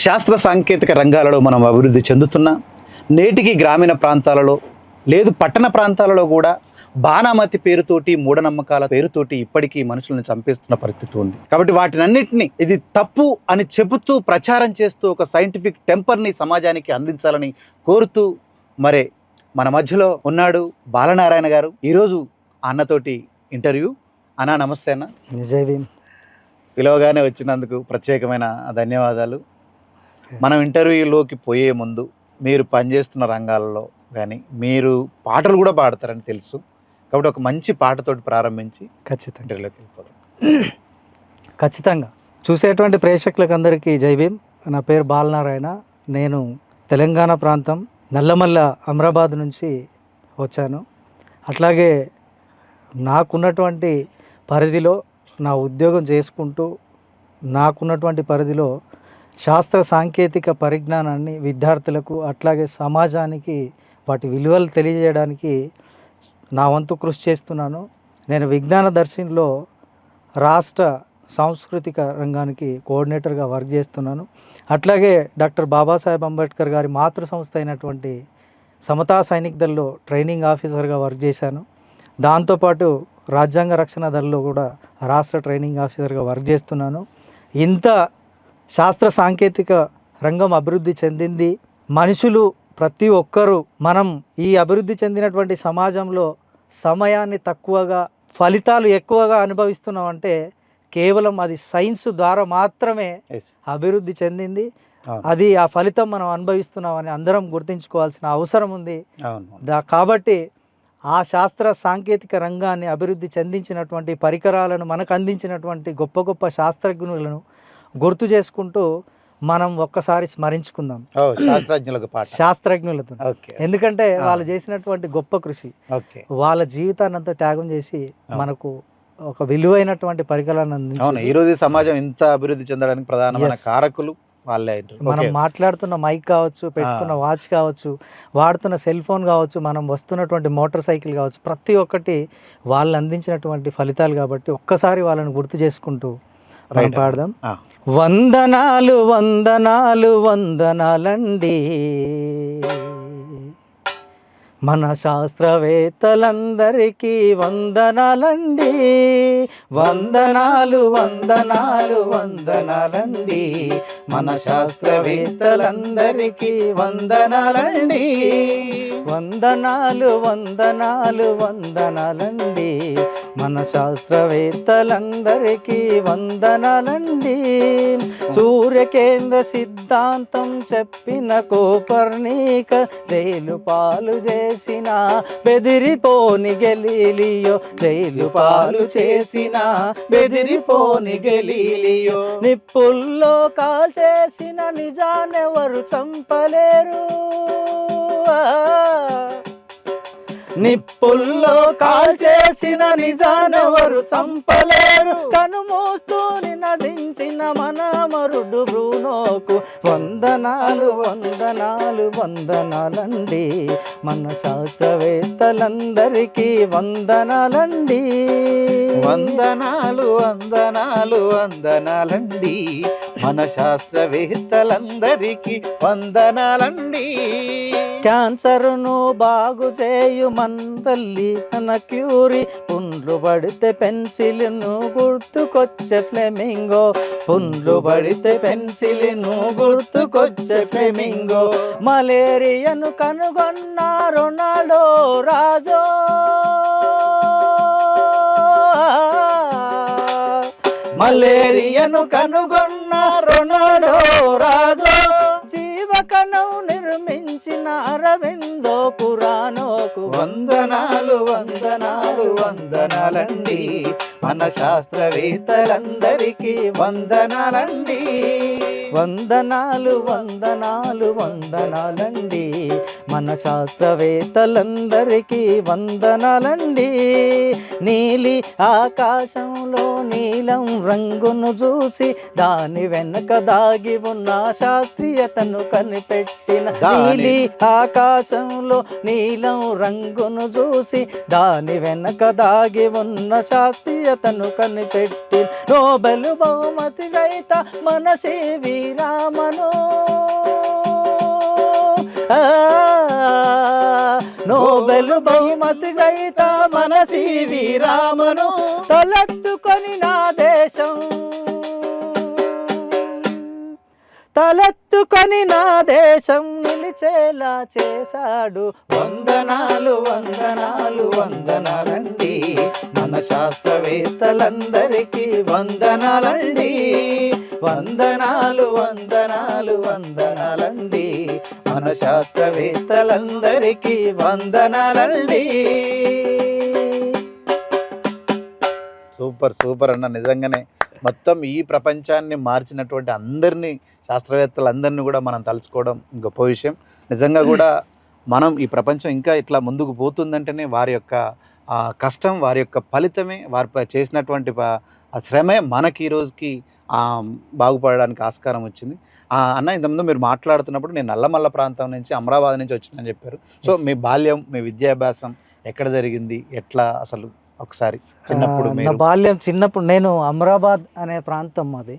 శాస్త్ర సాంకేతిక రంగాలలో మనం అభివృద్ధి చెందుతున్నా నేటికి గ్రామీణ ప్రాంతాలలో లేదు పట్టణ ప్రాంతాలలో కూడా బాణామతి పేరుతోటి మూఢనమ్మకాల పేరుతోటి ఇప్పటికీ మనుషులను చంపేస్తున్న పరిస్థితి ఉంది. కాబట్టి వాటినన్నిటిని ఇది తప్పు అని చెబుతూ ప్రచారం చేస్తూ ఒక సైంటిఫిక్ టెంపర్ని సమాజానికి అందించాలని కోరుతూ మరే మన మధ్యలో ఉన్నాడు బాలనారాయణ గారు. ఈరోజు అన్నతోటి ఇంటర్వ్యూ. అన్న నమస్తే అన్న. జై భీమ్. పిలవగానే వచ్చినందుకు ప్రత్యేకమైన ధన్యవాదాలు. మనం ఇంటర్వ్యూలోకి పోయే ముందు మీరు పనిచేస్తున్న రంగాలలో కానీ మీరు పాటలు కూడా పాడతారని తెలుసు, కాబట్టి ఒక మంచి పాటతోటి ప్రారంభించి ఖచ్చితంగా ఇంటర్వ్యూలోకి వెళ్ళిపోదాం. ఖచ్చితంగా. చూసేటువంటి ప్రేక్షకులకు అందరికీ జై భీమ్. నా పేరు బాలనారాయణ. నేను తెలంగాణ ప్రాంతం నల్లమల్ల అమరాబాద్ నుంచి వచ్చాను. అట్లాగే నాకున్నటువంటి పరిధిలో నా ఉద్యోగం చేసుకుంటూ నాకున్నటువంటి పరిధిలో శాస్త్ర సాంకేతిక పరిజ్ఞానాన్ని విద్యార్థులకు అట్లాగే సమాజానికి వాటి విలువలు తెలియజేయడానికి నా వంతు కృషి చేస్తున్నాను. నేను విజ్ఞాన దర్శినిలో రాష్ట్ర సాంస్కృతిక రంగానికి కోఆర్డినేటర్గా వర్క్ చేస్తున్నాను. అట్లాగే డాక్టర్ బాబాసాహెబ్ అంబేద్కర్ గారి మాతృ సంస్థ అయినటువంటి సమతా సైనిక్ దళలో ట్రైనింగ్ ఆఫీసర్గా వర్క్ చేశాను. దాంతోపాటు రాజ్యాంగ రక్షణ దళలో కూడా రాష్ట్ర ట్రైనింగ్ ఆఫీసర్గా వర్క్ చేస్తున్నాను. ఇంత శాస్త్ర సాంకేతిక రంగం అభివృద్ధి చెందింది. మనుషులు ప్రతి ఒక్కరూ మనం ఈ అభివృద్ధి చెందినటువంటి సమాజంలో సమయాన్ని తక్కువగా ఫలితాలు ఎక్కువగా అనుభవిస్తున్నామంటే కేవలం అది సైన్స్ ద్వారా మాత్రమే అభివృద్ధి చెందింది. అది ఆ ఫలితం మనం అనుభవిస్తున్నామని అందరం గుర్తుంచుకోవాల్సిన అవసరం ఉంది. కాబట్టి ఆ శాస్త్ర సాంకేతిక రంగాన్ని అభివృద్ధి చెందించినటువంటి పరికరాలను మనకు అందించినటువంటి గొప్ప గొప్ప శాస్త్రజ్ఞులను గుర్తు చేసుకుంటూ మనం ఒక్కసారి స్మరించుకుందాం శాస్త్రజ్ఞులతో. ఎందుకంటే వాళ్ళు చేసినటువంటి గొప్ప కృషి, వాళ్ళ జీవితాన్ని అంతా త్యాగం చేసి మనకు ఒక విలువైనటువంటి పరికరాలను అందించారు. ఈ రోజు సమాజం ఇంత అభివృద్ధి చెందడానికి ప్రధానమైన కారకులు వాళ్ళే. మనం మాట్లాడుతున్న మైక్ కావచ్చు, పెట్టుకున్న వాచ్ కావచ్చు, వాడుతున్న సెల్ ఫోన్ కావచ్చు, మనం వస్తున్నటువంటి మోటార్ సైకిల్ కావచ్చు, ప్రతి ఒక్కటి వాళ్ళు అందించినటువంటి ఫలితాలు. కాబట్టి ఒక్కసారి వాళ్ళని గుర్తు చేసుకుంటూ మనం పాడదాం. వందనాలు వందనాలు వందనాలండి మన శాస్త్రవేత్తలందరికీ వందనాలండి. వందనాలు వందనాలు వందనాలండి మన శాస్త్రవేత్తలందరికీ వందనాలండి. వందనాలు వందనాలు వందనాలండి మన శాస్త్రవేత్తలందరికీ వందనాలండి. సూర్యకేంద్ర సిద్ధాంతం చెప్పిన కోపర్నిక జైలు పాలు చేసిన బెదిరిపోని గెలీలియో, జైలు పాలు చేసిన బెదిరిపోని గెలీలియో. నిప్పుల్లో కాల్చేసిన నిజానెవరు చంపలేరు, నిప్పుల్లో కాల్చేసిన నిజానెవరు చంపలేరు. కనుమూస్తూ నినదించిన మన మరుడు బ్రూనోకు వందనాలు వందనాలు వందనాలండి మన శాస్త్రవేత్తలందరికీ వందనాలండి. వందనాలు వందనాలు వందనాలండి మన శాస్త్రవేత్తలందరికీ వందనాలండి. క్యాన్సర్ను బాగు చేయు మన తల్లి తన క్యూరీ, పుండ్లు పడితే పెన్సిల్ను గుర్తుకొచ్చే ఫ్లెమింగో, పుండ్లు పడితే పెన్సిల్ను గుర్తుకొచ్చే ఫ్లెమింగో. మలేరియాను కనుగొన్న రొనాల్డో రాజో, మలేరియాను కనుగొన్న రొనాల్డో రాజో. జీవకణం నిర్మించిన అరవిందో పురాణోకు వందనాలు వందనాలు వందనాలండి మన శాస్త్రవేత్తలందరికీ వందనాలండి. వందనాలు వందనాలు వందనాలండి మన శాస్త్రవేత్తలందరికీ వందనాలండి. నీలి ఆకాశంలో నీలం రంగును చూసి దాని వెనక దాగి ఉన్న శాస్త్రీయతను కనిపెట్టిన, నీలి ఆకాశంలో నీలం రంగును చూసి దాని వెనక దాగి ఉన్న శాస్త్రీయతను కనిపెట్టి నోబెల్ బహుమతి గ్రహీత మన సివి రామను, నోబెల్ బహుమతి గ్రహీత మన సివి రామను తలెత్తుకొని నా దేశం, తలెత్తుకొని నా దేశం నిలిచేలా చేశాడు. వందనాలు వందనాలు వందనాలండి, మన శాస్త్రవేత్తలందరికీ వందనాలండి. వందనాలు వందనాలు వందనాలండి, మన శాస్త్రవేత్తలందరికీ వందనాలండి. సూపర్ సూపర్ అన్న, నిజంగానే మొత్తం ఈ ప్రపంచాన్ని మార్చినటువంటి అందరినీ, శాస్త్రవేత్తలందరినీ కూడా మనం తలుచుకోవడం గొప్ప విషయం. నిజంగా కూడా మనం ఈ ప్రపంచం ఇంకా ఇట్లా ముందుకు పోతుందంటేనే వారి యొక్క కష్టం, వారి యొక్క ఫలితమే, వారి చేసినటువంటి శ్రమే మనకి ఈ రోజుకి బాగుపడడానికి ఆస్కారం వచ్చింది. అన్న, ఇంతకుముందు మీరు మాట్లాడుతున్నప్పుడు నేను నల్లమల్ల ప్రాంతం నుంచి, అమరాబాద్ నుంచి వచ్చిందని చెప్పారు. సో మీ బాల్యం, మీ విద్యాభ్యాసం ఎక్కడ జరిగింది, ఎట్లా అసలు ఒకసారి చిన్నప్పుడు? నా బాల్యం చిన్నప్పుడు నేను అమరాబాద్ అనే ప్రాంతం మాది,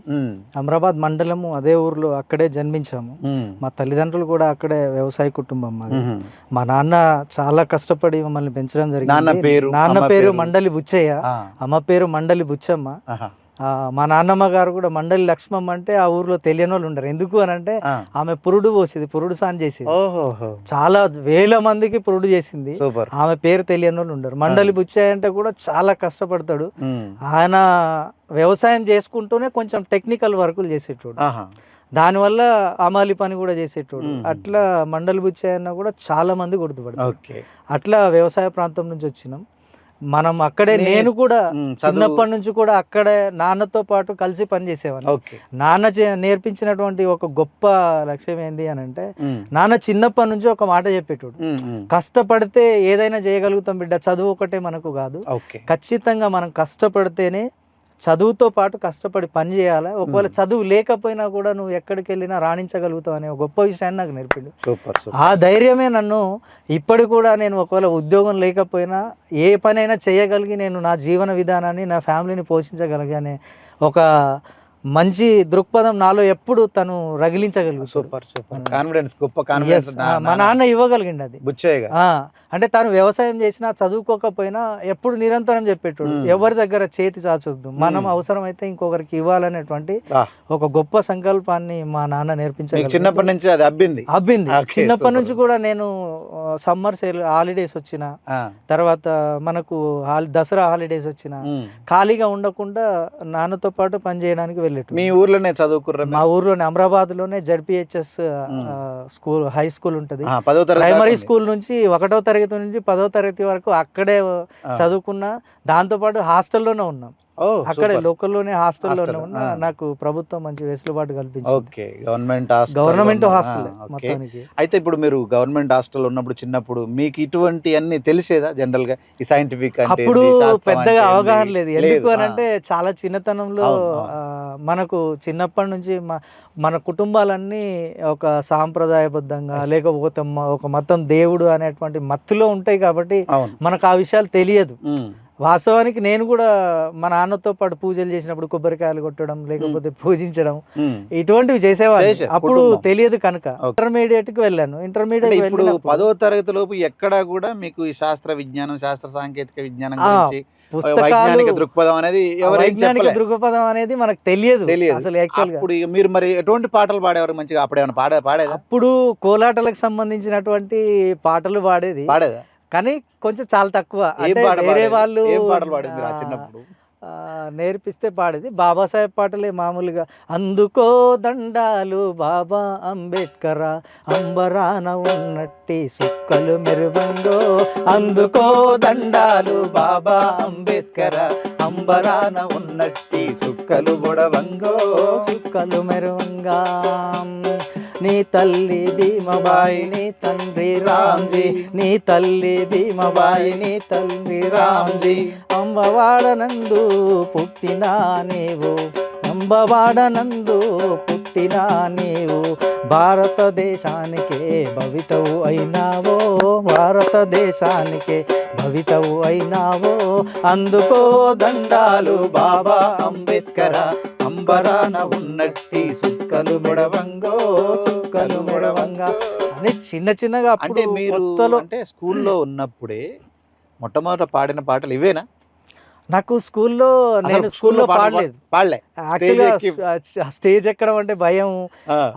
అమరాబాద్ మండలము, అదే ఊర్లో అక్కడే జన్మించాము. మా తల్లిదండ్రులు కూడా అక్కడే వ్యవసాయ కుటుంబం మాది. మా నాన్న చాలా కష్టపడి మమ్మల్ని పెంచడం జరిగింది. నాన్న పేరు మండలి బుచ్చయ్య, అమ్మ పేరు మండలి బుచ్చమ్మ. మా నాన్నమ్మ గారు కూడా మండలి లక్ష్మమ్మ. అంటే ఆ ఊర్లో తెలియని వాళ్ళు ఉండరు. ఎందుకు అని అంటే ఆమె పురుడు పోసేది, పురుడు సాన్ చేసేది, చాలా వేల మందికి పురుడు చేసింది. ఆమె పేరు తెలియని వాళ్ళు ఉండరు. మండలి బుచ్చయ్య అంటే కూడా చాలా కష్టపడతాడు. ఆయన వ్యవసాయం చేసుకుంటూనే కొంచెం టెక్నికల్ వర్కులు చేసేటోడు, దానివల్ల అమాలి పని కూడా చేసేటోడు. అట్లా మండలి బుచ్చయ్య అన్న కూడా చాలా మంది గుర్తుపడతారు. అట్లా వ్యవసాయ ప్రాంతం నుంచి వచ్చినాం మనం. అక్కడే నేను కూడా చిన్నప్పటి నుంచి కూడా అక్కడే నాన్నతో పాటు కలిసి పనిచేసేవాను. నాన్న నేర్పించినటువంటి ఒక గొప్ప లక్ష్యం ఏంది అని అంటే, నాన్న చిన్నప్పటి నుంచి ఒక మాట చెప్పేటోడు, కష్టపడితే ఏదైనా చేయగలుగుతాం బిడ్డ, చదువు ఒకటే మనకు కాదు, ఖచ్చితంగా మనం కష్టపడితేనే చదువుతో పాటు కష్టపడి పని చేయాలి. ఒకవేళ చదువు లేకపోయినా కూడా నువ్వు ఎక్కడికి వెళ్ళినా రాణించగలుగుతావు అనే గొప్ప విషయాన్ని నాకు నేర్పిండు. ఆ ధైర్యమే నన్ను ఇప్పటి కూడా, నేను ఒకవేళ ఉద్యోగం లేకపోయినా ఏ పనైనా చేయగలిగి నేను నా జీవన విధానాన్ని, నా ఫ్యామిలీని పోషించగలిగానే ఒక మంచి దృక్పథం నాలో ఎప్పుడు తను రగిలించగలుగు. సూపర్ సూపర్ కాన్ఫిడెన్స్, గొప్ప కాన్ఫిడెన్స్ మా నాన్న ఇవ్వగలిగింది అది. బుచ్చయ్య అంటే తను వ్యవసాయం చేసినా చదువుకోకపోయినా ఎప్పుడు నిరంతరం చెప్పేటోడు, ఎవరి దగ్గర చేతి చాచొద్దు, మనం అవసరమైతే ఇంకొకరికి ఇవ్వాలనేటువంటి ఒక గొప్ప సంకల్పాన్ని మా నాన్న నేర్పించారు. చిన్నప్పటి నుంచి అది అబ్బింది. చిన్నప్పటి నుంచి కూడా నేను సమ్మర్ హాలిడేస్ వచ్చిన తర్వాత, మనకు దసరా హాలిడేస్ వచ్చిన ఖాళీగా ఉండకుండా నాన్నతో పాటు పని చేయడానికి వెళ్ళేటు. మీ ఊర్లోనే చదువుకుర్రా? మా ఊర్లోనే, అమరాబాద్ లోనే జడ్పిహెచ్ఎస్ స్కూల్, హై స్కూల్ ఉంటది. ప్రైమరీ స్కూల్ నుంచి 1వ తరగతి నుంచి 10వ తరగతి వరకు అక్కడే చదువుకున్నా. దాంతో పాటు హాస్టల్లోనే ఉన్నాం, అక్కడే లోకల్లోనే హాస్టల్లోనే ఉన్నా. నాకు ప్రభుత్వం మంచి వెసులుబాటు కల్పించింది. గవర్నమెంట్ హాస్టల్ మొత్తానికి. అయితే ఇప్పుడు మీరు గవర్నమెంట్ హాస్టల్ ఉన్నప్పుడు, చిన్నప్పుడు మీకు ఇటువంటి అన్ని తెలిసేదా జనరల్ గా? ఈ సైంటిఫిక్ అప్పుడు పెద్దగా అవగాహన లేదు. ఎందుకు అని అంటే చాలా చిన్నతనంలో మనకు చిన్నప్పటి నుంచి మన కుటుంబాలన్నీ ఒక సాంప్రదాయబద్ధంగా, లేకపోతే ఒక మతం, దేవుడు అనేటువంటి మత్తులో ఉంటాయి కాబట్టి మనకు ఆ విషయాలు తెలియదు. వాస్తవానికి నేను కూడా మా నాన్నతో పాటు పూజలు చేసినప్పుడు కొబ్బరికాయలు కొట్టడం, లేకపోతే పూజించడం, ఇటువంటివి చేసేవాళ్ళు. అప్పుడు తెలియదు కనుక ఇంటర్మీడియట్ కి వెళ్ళాను. ఇంటర్మీడియట్ 10వ తరగతి లోపు ఎక్కడా కూడా మీకు ఈ శాస్త్ర విజ్ఞానం, శాస్త్ర సాంకేతిక విజ్ఞానం గురించి, వైజ్ఞానిక దృక్పథం అనేది, వైజ్ఞానిక దృక్పథం అనేది మనకు తెలియదు అసలు. యాక్చువల్ గా మీరు మరి ఎటువంటి పాటలు పాడేవారు? మంచిగా అప్పుడు ఏమైనా పాడేదా? అప్పుడు కోలాటలకు సంబంధించినటువంటి పాటలు పాడేదా? కానీ కొంచెం చాలా తక్కువ. వేరే వాళ్ళు నేర్పిస్తే పాడేది. బాబాసాహెబ్ పాటలే మామూలుగా. అందుకో దండాలు బాబా అంబేద్కర్, అంబరాన ఉన్నట్టి సుక్కలు మెరువంగో. అందుకో దండాలు బాబా అంబేద్కర్, అంబరాన ఉన్నట్టి సుక్కలు బొడవంగో, సుక్కలు మెరువంగా. నీ తల్లి భీమబాయి నీ తండ్రి రామ్జీ, నీ తల్లి భీమబాయి నీ తండ్రి రామ్జీ. అంబవాడనందు పుట్టినా నీవు, అంబవాడనందు పుట్టినా నీవు, భారతదేశానికే భవితవు అయినావో, భారతదేశానికే భవితవు అయినావో. అందుకో దండాలు బాబా అంబేద్కర, అంబరాన ఉన్నట్టి సుక్కలు మెడవంగో, సుక్కలు మెడవంగా అని చిన్న చిన్నగా అంటే అప్పుడు మీరు కొత్తలో అంటే స్కూల్లో ఉన్నప్పుడే మొట్టమొదట పాడిన పాటలు ఇవేనా? నాకు స్కూల్లో నేను స్కూల్లో పాడలేదు. పాడలే. యాక్చువల్గా స్టేజ్ ఎక్కడం అంటే భయం,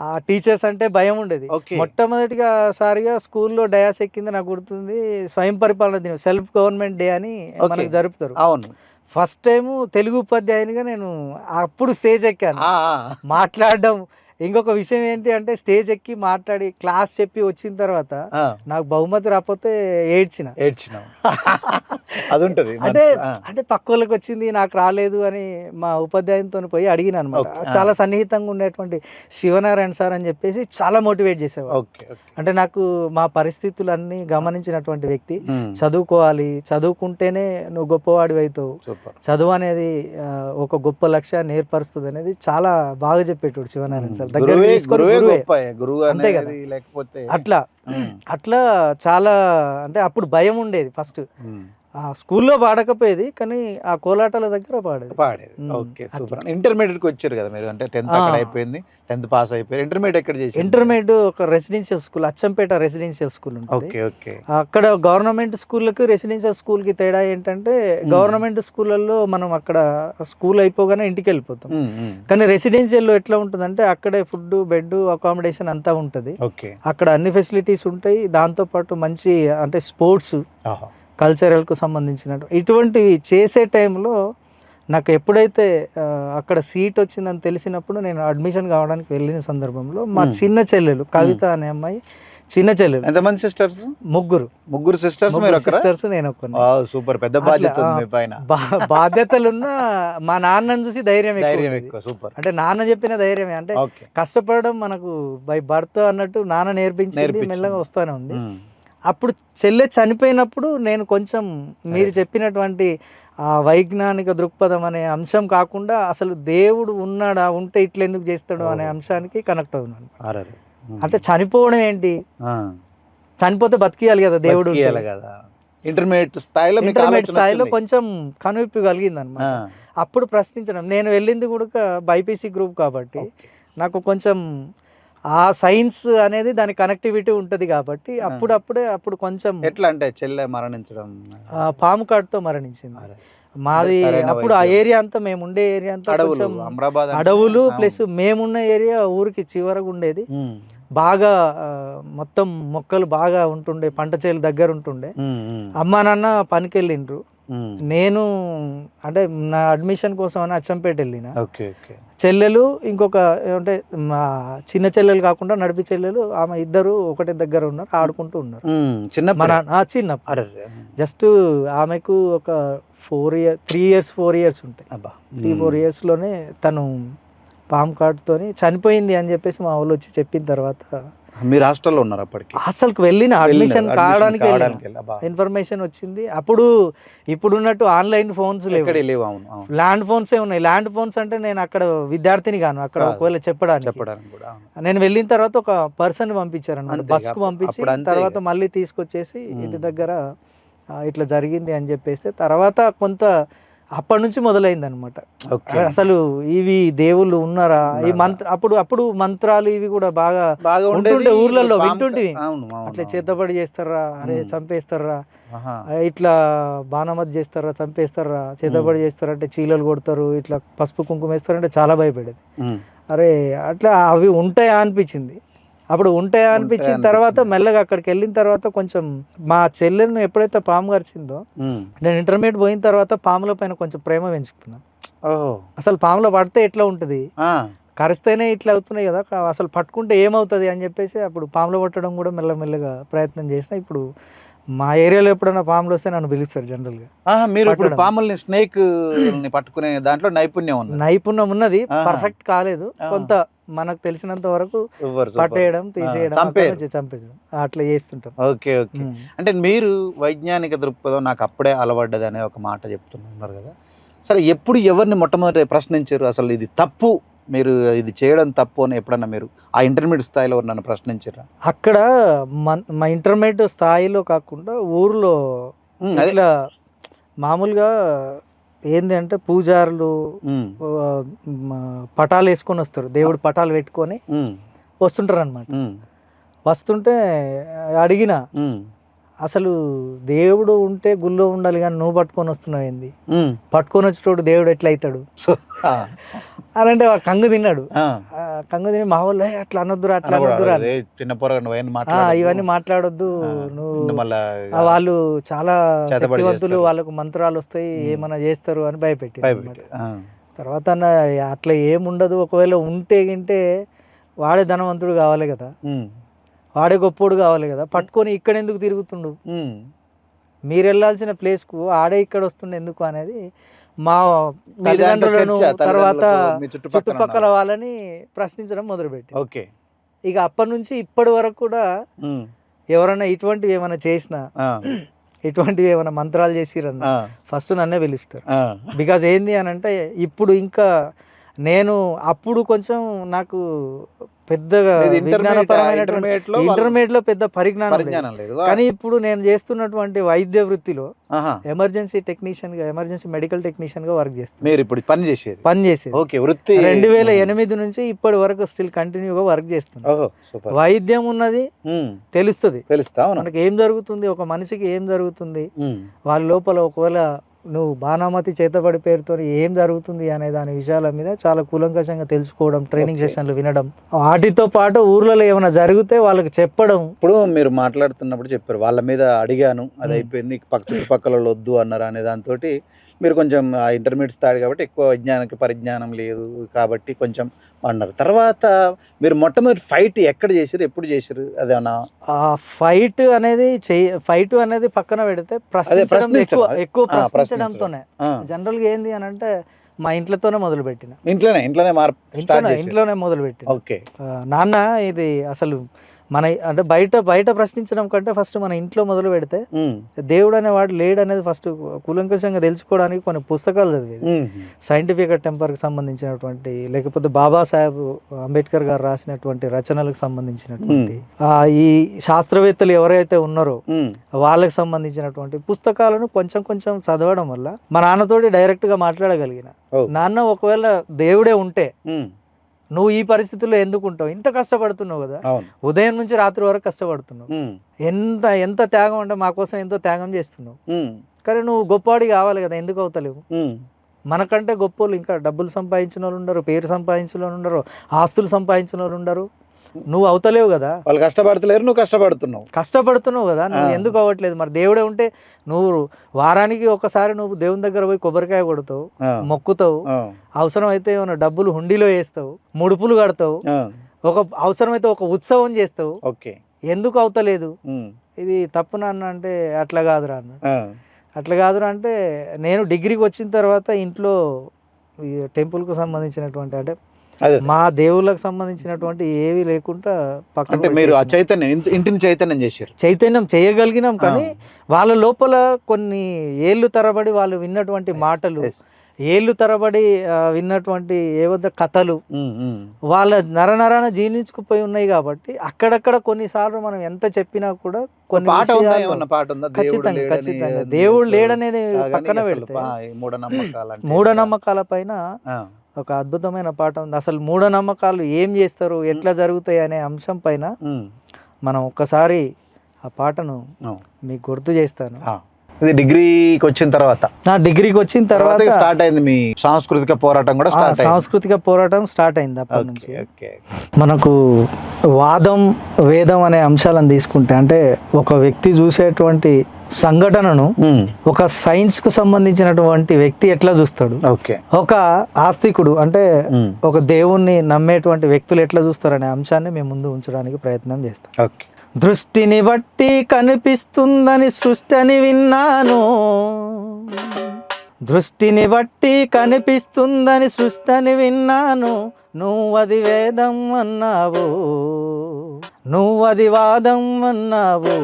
ఆ టీచర్స్ అంటే భయం ఉండేది. ఓకే. మొట్టమొదటిగా సారిగా స్కూల్లో డయాస్ ఎక్కింది నాకు గుర్తుంది, స్వయం పరిపాలన దినం, సెల్ఫ్ గవర్నమెంట్ డే అని మనకు జరుపుతారు. అవును. ఫస్ట్ టైం తెలుగు ఉపాధ్యాయునిగా నేను అప్పుడు స్టేజ్ ఎక్కాను. మాట్లాడడం, ఇంకొక విషయం ఏంటి అంటే స్టేజ్ ఎక్కి మాట్లాడి క్లాస్ చెప్పి వచ్చిన తర్వాత నాకు బహుమతి రాకపోతే ఏడ్చిన. అది ఉంటది అంటే అంటే పక్క వాళ్ళకి వచ్చింది నాకు రాలేదు అని మా ఉపాధ్యాయునితో పోయి అడిగిన అనమాట. చాలా సన్నిహితంగా ఉండేటువంటి శివనారాయణ సార్ అని చెప్పేసి చాలా మోటివేట్ చేసేవారు. అంటే నాకు మా పరిస్థితులన్నీ గమనించినటువంటి వ్యక్తి, చదువుకోవాలి, చదువుకుంటేనే నువ్వు గొప్పవాడివి అవుతావు, చదువు అనేది ఒక గొప్ప లక్ష్యాన్ని ఏర్పరుస్తుంది అనేది చాలా బాగా చెప్పేటోడు శివనారాయణ సార్. అంతే కదా. అట్లా అట్లా చాలా అంటే అప్పుడు భయం ఉండేది. ఫస్ట్ స్కూల్లో పాడకపోయేది కానీ ఆ కోలాటాల దగ్గర పాడేది. ఇంటర్మీడియట్ వచ్చారు కదా మీరు, అంటే 10th అక్కడ అయిపోయింది, 10th పాస్ అయిపోయారు. ఇంటర్మీడియట్ ఎక్కడ చేసి? ఇంటర్మీడియట్ ఒక residential school, Achampet residential school ఉంటుంది. అక్కడ గవర్నమెంట్ స్కూళ్ళకి రెసిడెన్షియల్ స్కూల్ కి తేడా ఏంటంటే గవర్నమెంట్ స్కూళ్ళల్లో మనం అక్కడ స్కూల్ అయిపోగానే ఇంటికి వెళ్ళిపోతాం. కానీ రెసిడెన్షియల్ లో ఎట్లా ఉంటుందంటే అక్కడే ఫుడ్, బెడ్, అకామిడేషన్ అంతా ఉంటుంది. అక్కడ అన్ని ఫెసిలిటీస్ ఉంటాయి. దాంతో పాటు మంచి అంటే స్పోర్ట్స్, కల్చరల్కు సంబంధించిన ఇటువంటివి చేసే టైంలో నాకు ఎప్పుడైతే అక్కడ సీట్ వచ్చిందని తెలిసినప్పుడు నేను అడ్మిషన్ కావడానికి వెళ్ళిన సందర్భంలో మా చిన్న చెల్లెలు కవిత అనే అమ్మాయి, చిన్న చెల్లెలు. ఎంతమంది సిస్టర్స్? ముగ్గురు సిస్టర్స్. నేను ఒక్కనే. సూపర్, పెద్ద బాధ్యత ఉంది పైన. బాధ్యతలున్న మా నాన్నని చూసి ధైర్యం ఎక్కువ. సూపర్. అంటే నాన్న చెప్పిన ధైర్యమే, అంటే కష్టపడడం మనకు బై బర్త్ అన్నట్టు నాన్న నేర్పించింది, మెల్లగా వస్తానే ఉంది. అప్పుడు చెల్లె చనిపోయినప్పుడు నేను కొంచెం మీరు చెప్పినటువంటి ఆ వైజ్ఞానిక దృక్పథం అనే అంశం కాకుండా అసలు దేవుడు ఉన్నాడా, ఉంటే ఇట్లా ఎందుకు చేస్తాడు అనే అంశానికి కనెక్ట్ అవునాను. అంటే చనిపోవడం ఏంటి, చనిపోతే బతికియాలి కదా దేవుడు కదా. ఇంటర్మీడియట్ స్థాయిలో కొంచెం కనువిప్పి కలిగింది అనమాట. అప్పుడు ప్రశ్నించడం, నేను వెళ్ళింది కూడా బైపీసీ గ్రూప్ కాబట్టి నాకు కొంచెం ఆ సైన్స్ అనేది దాని కనెక్టివిటీ ఉంటుంది కాబట్టి అప్పుడు కొంచెం. ఎట్లా అంటే చెల్లె మరణించడం పాము కాటుతో మరణించింది. మాది అప్పుడు ఆ ఏరియా అంతా, మేము ఉండే ఏరియా అంతా కొంచెం అడవులు ప్లస్ మేమున్న ఏరియా ఊరికి చివరగా ఉండేది. బాగా మొత్తం మొక్కలు బాగా ఉంటుండే, పంట చేలు దగ్గర ఉంటుండే. అమ్మా నాన్న పనికి వెళ్ళిండ్రు, నేను అంటే నా అడ్మిషన్ కోసం అని అచ్చంపేట వెళ్ళిన. చెల్లెలు ఇంకొక అంటే మా చిన్న చెల్లెలు కాకుండా నడిపి చెల్లెలు, ఆమె ఇద్దరు ఒకటే దగ్గర ఉన్నారు, ఆడుకుంటూ ఉన్నారు. చిన్న జస్ట్ ఆమెకు ఒక 3 years ఉంటాయి. 3-4 yearsలోనే తను పామ్ కార్డ్తోని చనిపోయింది అని చెప్పేసి మా వాళ్ళు వచ్చి చెప్పిన తర్వాత మీరు హాస్టల్లో ఉన్నారు అప్పటికి? హాస్టల్కి వెళ్ళిన, అడ్మిషన్ కావడానికి ఇన్ఫర్మేషన్ వచ్చింది. అప్పుడు ఇప్పుడున్నట్టు ఆన్లైన్ ఫోన్స్ లేవు, ల్యాండ్ ఫోన్సే ఉన్నాయి. ల్యాండ్ ఫోన్స్ అంటే నేను అక్కడ విద్యార్థిని గాను, అక్కడ ఒకవేళ చెప్పడానికి నేను వెళ్ళిన తర్వాత ఒక పర్సన్ పంపించారు అన్నమాట, బస్కు పంపించి తర్వాత మళ్ళీ తీసుకొచ్చేసి ఇంటి దగ్గర ఇట్లా జరిగింది అని చెప్పేస్తే తర్వాత కొంత అప్పటి నుంచి మొదలైంది అనమాట. అసలు ఇవి దేవుళ్ళు ఉన్నారా, ఈ అప్పుడు మంత్రాలు ఇవి కూడా బాగా ఉంటుండే, ఊర్లలో వింటుంటివి. అట్లా చేతబడి చేస్తారా, అరే చంపేస్తారా, ఇట్లా బాణమతి చేస్తారా, చంపేస్తారా, చేతబడి చేస్తారంటే చీలలు కొడతారు, ఇట్లా పసుపు కుంకుమ వేస్తారంటే చాలా భయపడేది. అరే అట్లా అవి ఉంటాయా అనిపించింది. అప్పుడు ఉంటాయా అనిపించిన తర్వాత మెల్లగా అక్కడికి వెళ్ళిన తర్వాత కొంచెం మా చెల్లెలను ఎప్పుడైతే పాము కరిచిందో, నేను ఇంటర్మీడియట్ పోయిన తర్వాత పాముల పైన కొంచెం ప్రేమ పెంచుకున్నా. అసలు పాములో పడితే ఎట్లా ఉంటుంది, కరిస్తేనే ఇట్లా అవుతున్నాయి కదా, అసలు పట్టుకుంటే ఏమవుతుంది అని చెప్పేసి అప్పుడు పాములు పట్టడం కూడా మెల్లమెల్లగా ప్రయత్నం చేసిన. ఇప్పుడు మా ఏరియాలో ఎప్పుడైనా పాములు వస్తే నన్ను పిలుస్తారు జనరల్గా. మీరు ఇప్పుడు పాముల్ని, స్నేక్ పట్టుకునే దాంట్లో నైపుణ్యం ఉన్నది, పర్ఫెక్ట్ కాలేదు, కొంత మనకు తెలిసినంత వరకు పట్టేయడం, తీసేయడం, చంపేయడం అట్లా చేస్తుంటాం. Okay okay. అంటే మీరు వైజ్ఞానిక దృక్పథం నాకు అప్పుడే అలవడ్డది అనే ఒక మాట చెప్తున్నారు కదా. సరే, ఎప్పుడు ఎవరిని మొట్టమొదటి ప్రశ్నించారు అసలు ఇది తప్పు, మీరు ఇది చేయడం తప్పు అని ఎప్పుడన్నా మీరు ఆ ఇంటర్మీడియట్ స్థాయిలో నన్ను ప్రశ్నించారా? అక్కడ మా ఇంటర్మీడియట్ స్థాయిలో కాకుండా ఊర్లో ఇట్లా మామూలుగా ఏంది అంటే పూజారులు పటాలు వేసుకొని వస్తారు, దేవుడు పటాలు పెట్టుకొని వస్తుంటారు అనమాట. వస్తుంటే అడిగిన, అసలు దేవుడు ఉంటే గుళ్ళో ఉండాలి కానీ నువ్వు పట్టుకొని వస్తున్నావు ఏంది, పట్టుకొని వచ్చేటోడు దేవుడు ఎట్లా అవుతాడు అని అంటే కంగు తిన్నాడు. కంగు తిని మా వాళ్ళు అట్లా అనొద్దురా, అట్లా అనొద్దురా, ఇవన్నీ మాట్లాడొద్దు నువ్వు, వాళ్ళు చాలా శక్తివంతులు, వాళ్ళకు మంత్రాలు వస్తాయి, ఏమన్నా చేస్తారు అని భయపెట్టి. తర్వాత అట్లా ఏముండదు, ఒకవేళ ఉంటే గింటే వాడే ధనవంతుడు కావాలి కదా, వాడే గొప్పోడు కావాలి కదా, పట్టుకొని ఇక్కడ ఎందుకు తిరుగుతుండు, మీరు వెళ్ళాల్సిన ప్లేస్కు ఆడే ఇక్కడ వస్తుండే ఎందుకు అనేది మా తల్లిదండ్రులను తర్వాత చుట్టుపక్కల వాళ్ళని ప్రశ్నించడం మొదలుపెట్టి. ఓకే. ఇక అప్పటి నుంచి ఇప్పటి వరకు కూడా ఎవరైనా ఇటువంటివి ఏమైనా చేసినా, ఇటువంటివి ఏమైనా మంత్రాలు చేసిరన్నా ఫస్ట్ నన్నే పిలుస్తారు. బికాజ్ ఏంది అని అంటే ఇప్పుడు ఇంకా నేను అప్పుడు కొంచెం నాకు పెద్దగా ఇంటర్మీడియట్ లో పెద్ద పరిజ్ఞానం లేదు, కానీ ఇప్పుడు నేను చేస్తున్నటువంటి వైద్య వృత్తిలో ఎమర్జెన్సీ టెక్నీషియన్ గా, ఎమర్జెన్సీ మెడికల్ టెక్నీషియన్ గా వర్క్ చేస్తాను. మీరు ఇప్పుడు పని చేసేది 2008 నుంచి ఇప్పటి వరకు స్టిల్ కంటిన్యూగా వర్క్ చేస్తున్నాను. వైద్యం ఉన్నది తెలుస్తుంది, మనకి ఏం జరుగుతుంది, ఒక మనిషికి ఏం జరుగుతుంది, వాళ్ళ లోపల ఒకవేళ నువ్వు బాణామతి చేతబడి పేరుతో ఏం జరుగుతుంది అనే దాని విషయాల మీద చాలా కూలంకషంగా తెలుసుకోవడం, ట్రైనింగ్ సెషన్లు వినడం, వాటితో పాటు ఊర్లలో ఏమైనా జరిగితే వాళ్ళకి చెప్పడం. ఇప్పుడు మీరు మాట్లాడుతున్నప్పుడు చెప్పారు, వాళ్ళ మీద అడిగాను, అది అయిపోయింది, చుట్టుపక్కల వద్దు అన్నారు అనే దాంతో మీరు కొంచెం ఆ ఇంటర్మీడియట్ స్థాయి కాబట్టి ఎక్కువ వైజ్ఞానిక పరిజ్ఞానం లేదు కాబట్టి కొంచెం అన్నారు. తర్వాత మీరు మొట్టమొదటి ఫైట్ ఎక్కడ చేశారు, ఎప్పుడు చేశారు? అదేనా ఫైట్ అనేది పక్కన పెడితే ఎక్కువ ప్రశ్నించడంతోనే జనరల్ గా ఏంది అని అంటే మా ఇంట్లోనే మొదలు పెట్టిన, ఇంట్లోనే మొదలు పెట్టిన. ఓకే. నాన్న ఇది అసలు మన అంటే బయట ప్రశ్నించడం కంటే ఫస్ట్ మన ఇంట్లో మొదలు పెడితే దేవుడు అనేవాడు లేడు అనేది ఫస్ట్ కూలంకషంగా తెలుసుకోవడానికి కొన్ని పుస్తకాలు చదివేది, సైంటిఫిక్ టెంపర్కి సంబంధించినటువంటి, లేకపోతే బాబాసాహెబ్ అంబేద్కర్ గారు రాసినటువంటి రచనలకు సంబంధించినటువంటి, ఈ శాస్త్రవేత్తలు ఎవరైతే ఉన్నారో వాళ్ళకి సంబంధించినటువంటి పుస్తకాలను కొంచెం కొంచెం చదవడం వల్ల మా నాన్నతోటి డైరెక్ట్ గా మాట్లాడగలిగిన. నాన్న, ఒకవేళ దేవుడే ఉంటే నువ్వు ఈ పరిస్థితుల్లో ఎందుకు ఉంటావు, ఇంత కష్టపడుతున్నావు కదా, ఉదయం నుంచి రాత్రి వరకు కష్టపడుతున్నావు, ఎంత త్యాగం అంటే మా కోసం ఎంతో త్యాగం చేస్తున్నావు, కానీ నువ్వు గొప్పవాడి కావాలి కదా, ఎందుకు అవుతలేవు? మనకంటే గొప్పలు ఇంకా డబ్బులు సంపాదించిన వాళ్ళు ఉండరు, పేరు సంపాదించిన వాళ్ళు ఉండరు, ఆస్తులు సంపాదించిన వాళ్ళు ఉండరు, నువ్వు అవుతలేవు కదా. వాళ్ళు కష్టపడతలేరు, నువ్వు కష్టపడుతున్నావు కదా, నువ్వు ఎందుకు అవ్వట్లేదు? మరి దేవుడే ఉంటే నువ్వు వారానికి ఒకసారి నువ్వు దేవుని దగ్గర పోయి కొబ్బరికాయ కొడతావు, మొక్కుతావు, అవసరమైతే ఏమైనా డబ్బులు హుండీలో వేస్తావు, ముడుపులు కడతావు, అవసరమైతే ఒక ఉత్సవం చేస్తావు, ఎందుకు అవుతలేదు? ఇది తప్పు నాన్న అంటే అట్లా కాదురా అంటే నేను డిగ్రీకి వచ్చిన తర్వాత ఇంట్లో టెంపుల్కు సంబంధించినటువంటి అంటే మా దేవుళ్ళకి సంబంధించినటువంటి ఏవి లేకుండా పక్కన మీరు ఆ ఇంటిని చైతన్యం చేయగలిగినాం, కానీ వాళ్ళ లోపల కొన్ని ఏళ్ళు తరబడి వాళ్ళు విన్నటువంటి మాటలు, ఏళ్ళు తరబడి విన్నటువంటి ఏవో కథలు వాళ్ళ నరనరాన జీర్ణించుకుపోయి ఉన్నాయి కాబట్టి అక్కడక్కడ కొన్నిసార్లు మనం ఎంత చెప్పినా కూడా కొన్ని ఖచ్చితంగా దేవుడు లేడనేది పక్కన పెడితే మూఢనమ్మకాల పైన ఒక అద్భుతమైన పాట ఉంది. అసలు మూఢనమ్మకాలు ఏం చేస్తారు, ఎట్లా జరుగుతాయి అనే అంశం పైన మనం ఒక్కసారి ఆ పాటను మీకు గుర్తు చేస్తాను. డిగ్రీకి వచ్చిన తర్వాత స్టార్ట్ అయింది మీ సాంస్కృతిక పోరాటం కూడా. సాంస్కృతిక పోరాటం స్టార్ట్ అయింది అప్పటి నుంచి. మనకు వాదం వేదం అనే అంశాలను తీసుకుంటే, అంటే ఒక వ్యక్తి చూసేటువంటి సంఘటనను ఒక సైన్స్ కు సంబంధించినటువంటి వ్యక్తి ఎట్లా చూస్తాడు, ఒక ఆస్తికుడు అంటే ఒక దేవుణ్ణి నమ్మేటువంటి వ్యక్తులు ఎట్లా చూస్తారు అనే అంశాన్ని మేము ముందు ఉంచడానికి ప్రయత్నం చేస్తాం. దృష్టిని బట్టి కనిపిస్తుందని సృష్టిని విన్నాను, దృష్టిని బట్టి కనిపిస్తుందని సృష్టిని విన్నాను, నువ్వది వేదం అన్నావు, నువ్వది వాదం అన్నావు,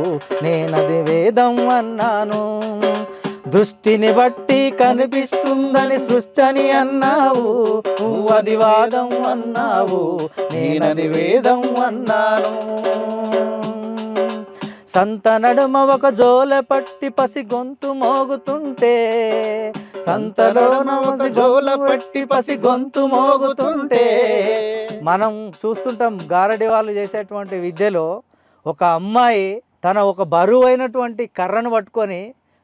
నేనది వేదం అన్నాను. దృష్టిని బట్టి కనిపిస్తుందని సృష్టిని అన్నావు, నువ్వది వాదం అన్నావు, నేనది వేదం అన్నాను. సంత నడుమ ఒక జోల పట్టి పసి గొంతు మోగుతుంటే, సంతలోన ఒక జోల పట్టి పసి గొంతు మోగుతుంటే. మనం చూస్తుంటాం గారడి వాళ్ళు చేసేటువంటి విద్యలో ఒక అమ్మాయి తన ఒక బరువైనటువంటి కర్రను పట్టుకొని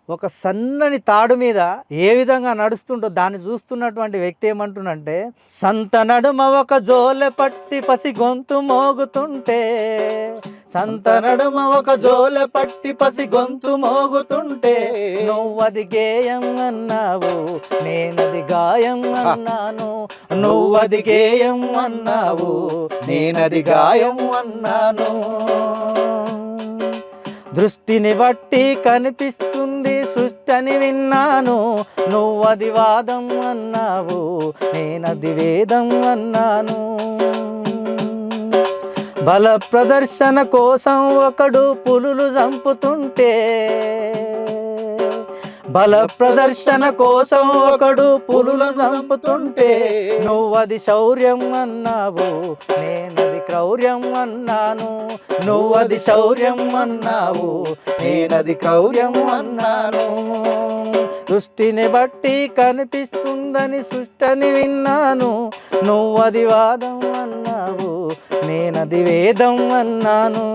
ఒక సన్నని తాడు మీద ఏ విధంగా నడుస్తుంటో దాన్ని చూస్తున్నటువంటి వ్యక్తి ఏమంటుందంటే, సంత నడుమ ఒక జోలె పట్టి పసి గొంతు మోగుతుంటే, సంత నడుమ ఒక జోలె పట్టి పసి గొంతు మోగుతుంటే, నువ్వది గేయం అన్నావు, నేనది గాయం అన్నాను, నువ్వది గేయం అన్నావు, నేనది గాయం అన్నాను. దృష్టిని బట్టి కనిపిస్తుంది సృష్టిని విన్నాను, నువ్వది వాదం అన్నావు, నేనది వేదం అన్నాను. బల ప్రదర్శన కోసం ఒకడు పులులు చంపుతుంటే, బల ప్రదర్శన కోసం ఒకడు పులులు చంపుతుంటే, నువ్వది శౌర్యం అన్నావు, నేనది క్రౌర్యం అన్నాను, నువ్వది శౌర్యం అన్నావు, నేనది క్రౌర్యం అన్నాను. దృష్టిని బట్టి కనిపిస్తుందని సృష్టిని విన్నాను, నువ్వది వాదం అన్నావు, నేనది వేదం అన్నాను.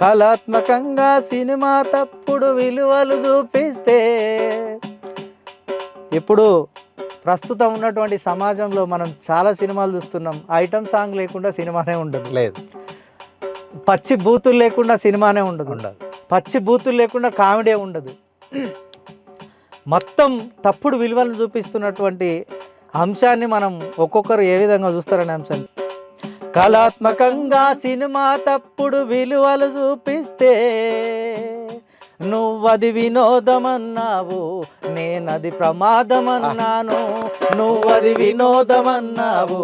కళాత్మకంగా సినిమా తప్పుడు విలువలు చూపిస్తే, ఇప్పుడు ప్రస్తుతం ఉన్నటువంటి సమాజంలో మనం చాలా సినిమాలు చూస్తున్నాం. ఐటమ్ సాంగ్ లేకుండా సినిమానే ఉండదు, లేదు. పచ్చి బూతులు లేకుండా సినిమానే ఉండదు, పచ్చి బూతులు లేకుండా కామెడీ ఉండదు. మొత్తం తప్పుడు విలువలను చూపిస్తున్నటువంటి అంశాన్ని మనం ఒక్కొక్కరు ఏ విధంగా చూస్తారనే అంశాన్ని. కళాత్మకంగా సినిమా తప్పుడు విలువలు చూపిస్తే, నువ్వది వినోదమన్నావు, నేనది ప్రమాదమన్నాను, నువ్వది వినోదమన్నావు,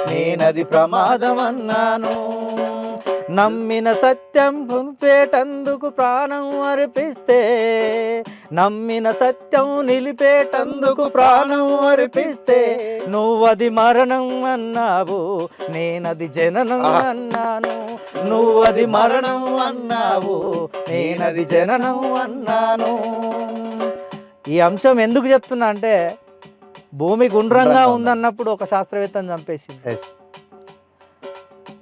నేనది ప్రమాదమన్నాను. నమ్మిన సత్యం నిలిపేటందుకు ప్రాణం అర్పిస్తే, నమ్మిన సత్యం నిలిపేటందుకు ప్రాణం అర్పిస్తే, నువ్వది మరణం అన్నావు, నేనది జననం అన్నాను, నువ్వది మరణం అన్నావు, నేనది జననం అన్నాను. ఈ అంశం ఎందుకు చెప్తున్నా అంటే, భూమి గుండ్రంగా ఉందన్నప్పుడు ఒక శాస్త్రవేత్తను చంపేసింది.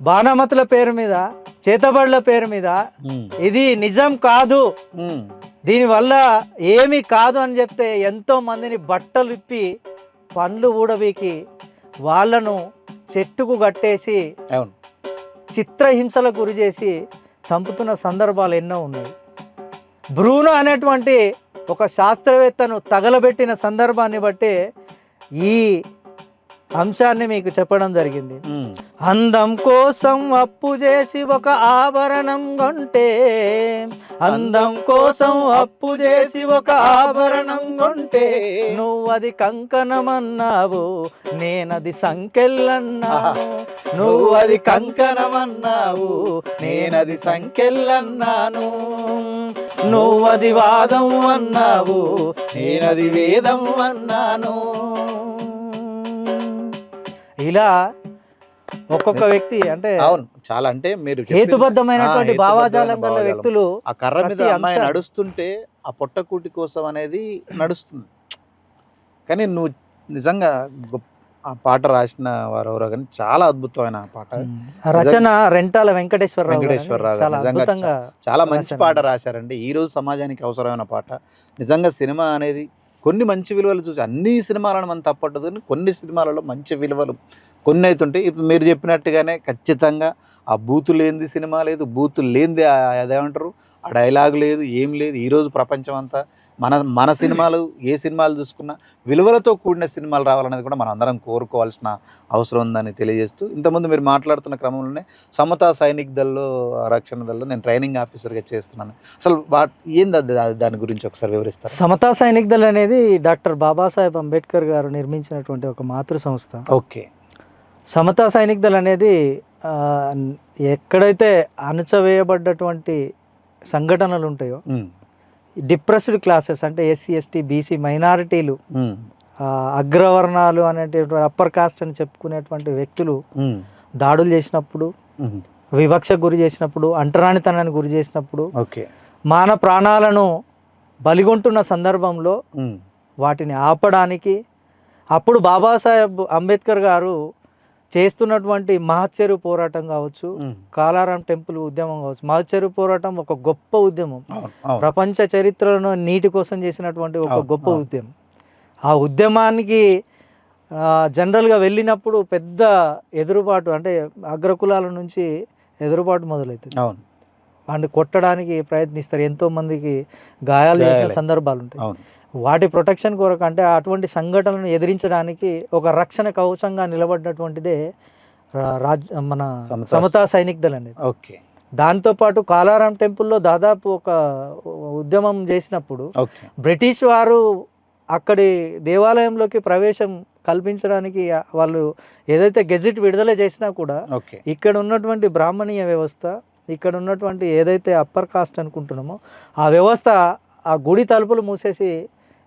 బాణమతుల పేరు మీద, చేతబడుల పేరు మీద ఇది నిజం కాదు, దీనివల్ల ఏమీ కాదు అని చెప్తే ఎంతో మందిని బట్టలు ఇప్పి పండ్లు ఊడబీకి వాళ్ళను చెట్టుకు కట్టేసి చిత్రహింసలకు గురి చేసి చంపుతున్న సందర్భాలు ఎన్నో ఉన్నాయి. బ్రూనో అనేటువంటి ఒక శాస్త్రవేత్తను తగలబెట్టిన సందర్భాన్ని బట్టి ఈ అంశాన్ని మీకు చెప్పడం జరిగింది. అందం కోసం అప్పు చేసి ఒక ఆభరణం కొంటే, అందం కోసం అప్పు చేసి ఒక ఆభరణం కొంటే, నువ్వది కంకణమన్నావు, నేనది సంకెళ్ళన్నాను, నువ్వది కంకణమన్నావు, నేనది సంకెళ్ళన్నాను. నువ్వది వాదం అన్నావు, నేనది వేదం అన్నాను. ఇలా ఒక్కొక్క వ్యక్తి అంటే అవును చాలా అంటే మీరు హేతుబద్ధమైనటువంటి భావాజాలం గల వ్యక్తులు ఆ కర్ర మీద అమ్మాయి నడుస్తుంటే ఆ పొట్టకూటి కోసం అనేది నడుస్తుంది. కానీ నువ్వు నిజంగా ఆ పాట రాసిన వారు ఎవరో కానీ చాలా అద్భుతమైన పాట. రచన రెంటాల వెంకటేశ్వరరావు. నిజంగా చాలా మంచి పాట రాశారండి. ఈ రోజు సమాజానికి అవసరమైన పాట. నిజంగా సినిమా అనేది కొన్ని మంచి విలువలు చూసి అన్ని సినిమాలను మనం తప్పట్టదు, కానీ కొన్ని సినిమాలలో మంచి విలువలు కొన్ని అవుతుంటాయి. ఇప్పుడు మీరు చెప్పినట్టుగానే ఖచ్చితంగా ఆ బూతు లేనిది సినిమా లేదు, బూతు లేనిది అదేమంటారు ఆ డైలాగ్ లేదు, ఏం లేదు. ఈరోజు ప్రపంచం అంతా మన సినిమాలు ఏ సినిమాలు చూసుకున్నా విలువలతో కూడిన సినిమాలు రావాలనేది కూడా మనం అందరం కోరుకోవాల్సిన అవసరం ఉందని తెలియజేస్తూ, ఇంతకుముందు మీరు మాట్లాడుతున్న క్రమంలోనే సమతా సైనిక్ దళలో రక్షణ దళలో నేను ట్రైనింగ్ ఆఫీసర్గా చేస్తున్నాను. అసలు ఏంది దాని గురించి ఒకసారి వివరిస్తారు? సమతా సైనిక్ దళ్ అనేది డాక్టర్ బాబాసాహెబ్ అంబేద్కర్ గారు నిర్మించినటువంటి ఒక మాతృ సంస్థ. ఓకే. సమతా సైనిక్ దళ్ అనేది ఎక్కడైతే అణచవేయబడ్డటువంటి సంఘటనలు ఉంటాయో, డిప్రెస్డ్ క్లాసెస్ అంటే ఎస్సీ ఎస్టీ బీసీ మైనారిటీలు, అగ్రవర్ణాలు అనేటువంటి అప్పర్ కాస్ట్ అని చెప్పుకునేటువంటి వ్యక్తులు దాడులు చేసినప్పుడు, వివక్షకు గురి చేసినప్పుడు, అంటరానితనానికి గురి చేసినప్పుడు, మాన ప్రాణాలను బలిగొంటున్న సందర్భంలో వాటిని ఆపడానికి అప్పుడు బాబాసాహెబ్ అంబేద్కర్ గారు చేస్తున్నటువంటి మహచ్చెరువు పోరాటం కావచ్చు, కాలారాం టెంపుల్ ఉద్యమం కావచ్చు. మహచ్చెరువు పోరాటం ఒక గొప్ప ఉద్యమం, ప్రపంచ చరిత్రలో నీటి కోసం చేసినటువంటి ఒక గొప్ప ఉద్యమం. ఆ ఉద్యమానికి జనరల్గా వెళ్ళినప్పుడు పెద్ద ఎదురుబాటు, అంటే అగ్రకులాల నుంచి ఎదురుబాటు మొదలవుతుంది. వాడిని కొట్టడానికి ప్రయత్నిస్తారు, ఎంతోమందికి గాయాలు చేసిన సందర్భాలు ఉంటాయి. వాటి ప్రొటెక్షన్ కొరకు, అంటే అటువంటి సంఘటనలను ఎదిరించడానికి ఒక రక్షణ కవచంగా నిలబడినటువంటిదే మన సమతా సైనిక్ దళ్ అనేది. ఓకే. దాంతోపాటు కాలారాం టెంపుల్లో దాదాపు ఒక ఉద్యమం చేసినప్పుడు బ్రిటిష్ వారు అక్కడి దేవాలయంలోకి ప్రవేశం కల్పించడానికి వాళ్ళు ఏదైతే గెజెట్ విడుదల చేసినా కూడా ఇక్కడ ఉన్నటువంటి బ్రాహ్మణీయ వ్యవస్థ, ఇక్కడ ఉన్నటువంటి ఏదైతే అప్పర్ కాస్ట్ అనుకుంటున్నామో ఆ వ్యవస్థ ఆ గుడి తలుపులు మూసేసి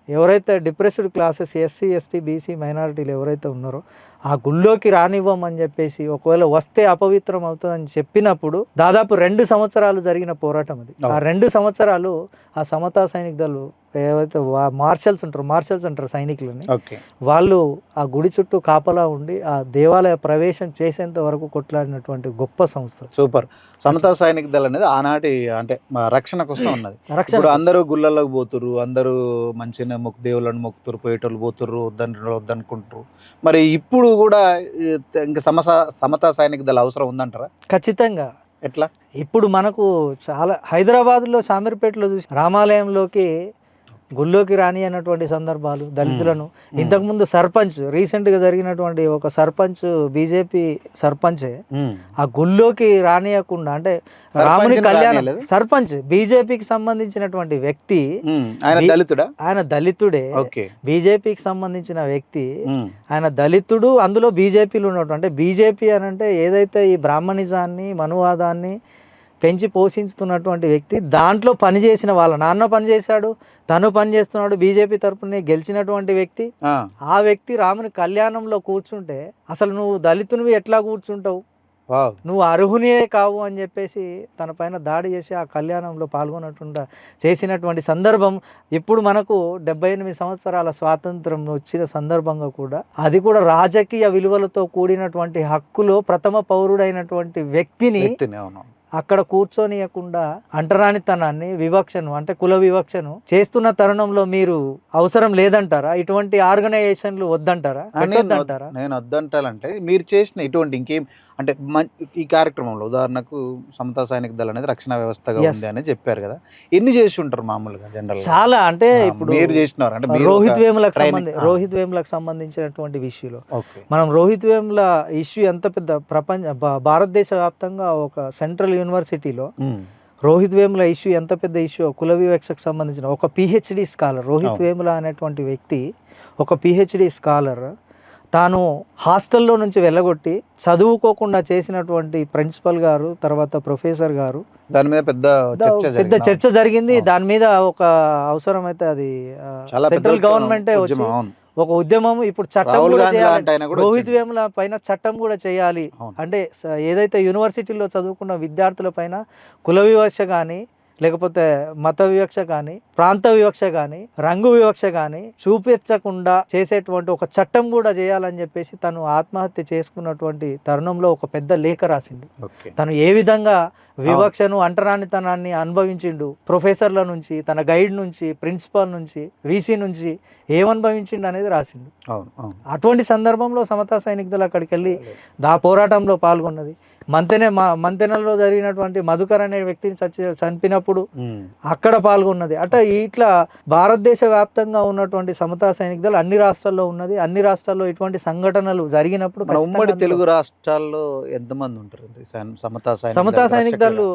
ఎవరైతే depressed classes SC ST BC మైనారిటీలు ఎవరైతే ఉన్నారో ఆ గుళ్ళోకి రానివ్వమని చెప్పేసి, ఒకవేళ వస్తే అపవిత్రం అవుతుందని చెప్పినప్పుడు దాదాపు 2 సంవత్సరాలు జరిగిన పోరాటం అది. ఆ 2 సంవత్సరాలు ఆ సమతా సైనిక్ దళ్ ఏవైతే మార్షల్స్ అంటారు సైనికులని, వాళ్ళు ఆ గుడి చుట్టూ కాపలా ఉండి ఆ దేవాలయ ప్రవేశం చేసేంత వరకు కొట్లాడినటువంటి గొప్ప సంస్థ. సూపర్. సమతా సైనిక్ దళ్ అనేది ఆనాటి అంటే రక్షణ కోసం ఉన్నది. ఇప్పుడు అందరూ గుళ్ళలోకి పోతుర్రు, అందరూ మంచిగా దేవుళ్ళని మొక్కుతురు, పోయేటోళ్ళు పోతుర్రు, వద్దనుకుంటారు. మరి ఇప్పుడు కూడా ఇంకా సమతా సైనిక్ దళ అవసరం ఉందంటారా? ఖచ్చితంగా. ఎట్లా? ఇప్పుడు మనకు చాలా హైదరాబాద్లో షామీర్పేటలో చూసి రామాలయంలోకి గుళ్ళోకి రాని అన్నటువంటి సందర్భాలు, దళితులను ఇంతకుముందు సర్పంచ్ రీసెంట్గా జరిగినటువంటి ఒక సర్పంచ్ బీజేపీ సర్పంచే ఆ గుళ్ళోకి రానియకుండా, అంటే రాముని కళ్యాణం సర్పంచ్ బీజేపీకి సంబంధించినటువంటి వ్యక్తి, ఆయన దళితుడే, బీజేపీకి సంబంధించిన వ్యక్తి, ఆయన దళితుడు, అందులో బీజేపీలో ఉన్నట్టు. అంటే బీజేపీ అని అంటే ఏదైతే ఈ బ్రాహ్మణిజాన్ని మనువాదాన్ని పెంచి పోషిస్తున్నటువంటి వ్యక్తి, దాంట్లో పనిచేసిన వాళ్ళ నాన్న పనిచేశాడు, తను పనిచేస్తున్నాడు, బీజేపీ తరపునే గెలిచినటువంటి వ్యక్తి. ఆ వ్యక్తి రాముని కళ్యాణంలో కూర్చుంటే అసలు నువ్వు దళితునివి ఎట్లా కూర్చుంటావు, నువ్వు అర్హునియే కావు అని చెప్పేసి తన పైన దాడి చేసి ఆ కళ్యాణంలో పాల్గొన్నట్టు చేసినటువంటి సందర్భం. ఇప్పుడు మనకు 78 సంవత్సరాల స్వాతంత్రం వచ్చిన సందర్భంగా కూడా అది కూడా రాజకీయ విలువలతో కూడినటువంటి హక్కులో ప్రథమ పౌరుడైనటువంటి వ్యక్తిని అక్కడ కూర్చోనియకుండా అంటరానితనాన్ని, వివక్షను, అంటే కుల వివక్షను చేస్తున్న తరుణంలో మీరు అవసరం లేదంటారా? ఇటువంటి ఆర్గనైజేషన్లు వద్దంటారా? నేను వద్దంటానంటే మీరు చేసిన ఇటువంటి ఇంకేం అంటే ఈ కార్యక్రమంలో ఉదాహరణకు సమతా సైనిక్ దళ అనేది రక్షణ వ్యవస్థగా ఉంది అని చెప్పారు కదా, ఎన్ని చేసి ఉంటారు మామూలుగా జనరల్? చాలా. అంటే ఇప్పుడు మీరు చేసినారు అంటే రోహిత్ వేములకు సంబంధించినటువంటి విషయంలో మనం రోహిత్ వేముల ఇష్యూ ఎంత పెద్ద భారతదేశ వ్యాప్తంగా ఒక సెంట్రల్ యూనివర్సిటీలో రోహిత్ వేముల ఇష్యూ ఎంత పెద్ద ఇష్యూ, కుల వివక్షకు సంబంధించిన ఒక పిహెచ్డి స్కాలర్ రోహిత్ వేముల అనేటువంటి వ్యక్తి, ఒక పిహెచ్డి స్కాలర్, తాను హాస్టల్లో నుంచి వెళ్ళగొట్టి చదువుకోకుండా చేసినటువంటి ప్రిన్సిపల్ గారు, తర్వాత ప్రొఫెసర్ గారు, దాని మీద పెద్ద చర్చ జరిగింది. దాని మీద ఒక అవసరం అయితే అది సెంట్రల్ గవర్నమెంటే వచ్చి ఒక ఉద్యమం, ఇప్పుడు చట్టం కూడా చేయాలి, రోహిత్ వేముల పైన చట్టం కూడా చేయాలి. అంటే ఏదైతే యూనివర్సిటీలో చదువుకున్న విద్యార్థుల పైన కుల వివక్ష కానీ, లేకపోతే మత వివక్ష కానీ, ప్రాంత వివక్ష కానీ, రంగు వివక్ష కానీ చూపించకుండా చేసేటువంటి ఒక చట్టం కూడా చేయాలని చెప్పేసి తను ఆత్మహత్య చేసుకున్నటువంటి తరుణంలో ఒక పెద్ద లేఖ రాసిండు. తను ఏ విధంగా వివక్షను, అంటరానితనాన్ని అనుభవించిండు, ప్రొఫెసర్ల నుంచి, తన గైడ్ నుంచి, ప్రిన్సిపాల్ నుంచి, వీసీ నుంచి ఏమనుభవించిండు అనేది రాసిండు. అటువంటి సందర్భంలో సమతా సైనిక్ దళ అక్కడికి వెళ్ళి ఆ పోరాటంలో పాల్గొన్నది. మంతెనలో జరిగినటువంటి మధుకర్ అనే వ్యక్తిని చనిపోయినప్పుడు అక్కడ పాల్గొన్నది. అట్లా ఇట్లా భారతదేశ వ్యాప్తంగా ఉన్నటువంటి సమతా సైనిక దళం అన్ని రాష్ట్రాల్లో ఉన్నది. అన్ని రాష్ట్రాల్లో ఇటువంటి సంఘటనలు జరిగినప్పుడు మన ఉమ్మడి తెలుగు రాష్ట్రాల్లో ఎంతమంది ఉంటారు సమతా సైనిక దళాలు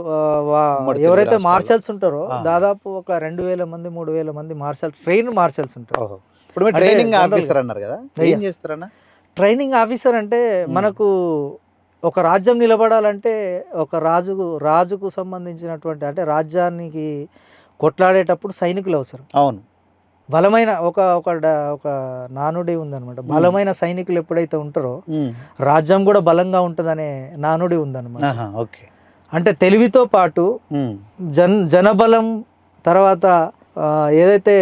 ఎవరైతే రాష్ట్రాల్లో. మార్షల్స్ ఉంటారో ఆ. దాదాపు ఒక 2000 మంది 3000 మంది మార్షల్స్ ఉంటారు. ఇప్పుడు మీరు అంటే ట్రైనింగ్ జనరల్ ఆఫీసర్ అన్నారు కదా, ఏం Yes. చేస్తారన్నా? ట్రైనింగ్ ఆఫీసర్ అంటే మనకు ఒక రాజ్యం నిలబడాలంటే ఒక రాజుకు సంబంధించినటువంటి అంటే రాజ్యానికి కొట్లాడేటప్పుడు సైనికులు అవసరం. అవును. బలమైన ఒక నానుడి ఉందన్నమాట. బలమైన సైనికులు ఎప్పుడైతే ఉంటారో రాజ్యం కూడా బలంగా ఉంటుందనే నానుడి ఉందన్నమాట. ఓకే. అంటే తెలివితో పాటు జనబలం తర్వాత ఏదైతే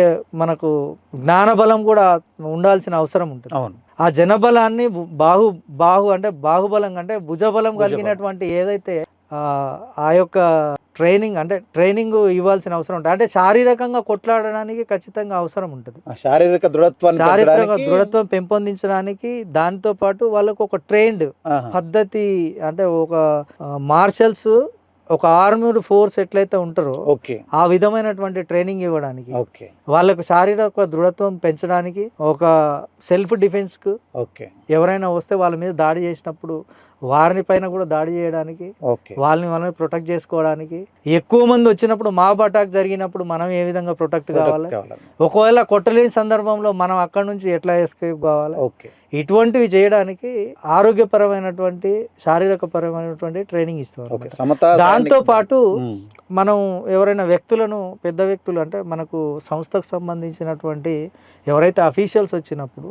మనకు జ్ఞానబలం కూడా ఉండాల్సిన అవసరం ఉంటుంది. అవును. ఆ జనబలాన్ని బాహుబలం అంటే భుజబలం కలిగినటువంటి ఏదైతే ఆ యొక్క ట్రైనింగ్ ఇవ్వాల్సిన అవసరం ఉంటుంది. అంటే శారీరకంగా కొట్లాడడానికి ఖచ్చితంగా అవసరం ఉంటుంది. శారీరక దృఢత్వం పెంపొందించడానికి దాంతో పాటు వాళ్ళకు ఒక ట్రైన్డ్ పద్ధతి అంటే ఒక మార్షల్స్ ఒక ఆర్మీడ్ ఫోర్స్ ఎట్లయితే ఉంటారో ఆ విధమైనటువంటి ట్రైనింగ్ ఇవ్వడానికి, వాళ్ళకు శారీరక దృఢత్వం పెంచడానికి, ఒక సెల్ఫ్ డిఫెన్స్ కు ఎవరైనా వస్తే వాళ్ళ మీద దాడి చేసినప్పుడు వారిని పైన కూడా దాడి చేయడానికి, వాళ్ళని ప్రొటెక్ట్ చేసుకోవడానికి, ఎక్కువ మంది వచ్చినప్పుడు మాబ్ అటాక్ జరిగినప్పుడు మనం ఏ విధంగా ప్రొటెక్ట్ కావాలి, ఒకవేళ కొట్టలేని సందర్భంలో మనం అక్కడ నుంచి ఎట్లా ఎస్కేప్ కావాలి, ఇటువంటివి చేయడానికి ఆరోగ్యపరమైనటువంటి శారీరక పరమైనటువంటి ట్రైనింగ్ ఇస్తాం. దాంతో పాటు మనం ఎవరైనా పెద్ద వ్యక్తులు అంటే మనకు సంస్థకు సంబంధించినటువంటి ఎవరైతే అఫీషియల్స్ వచ్చినప్పుడు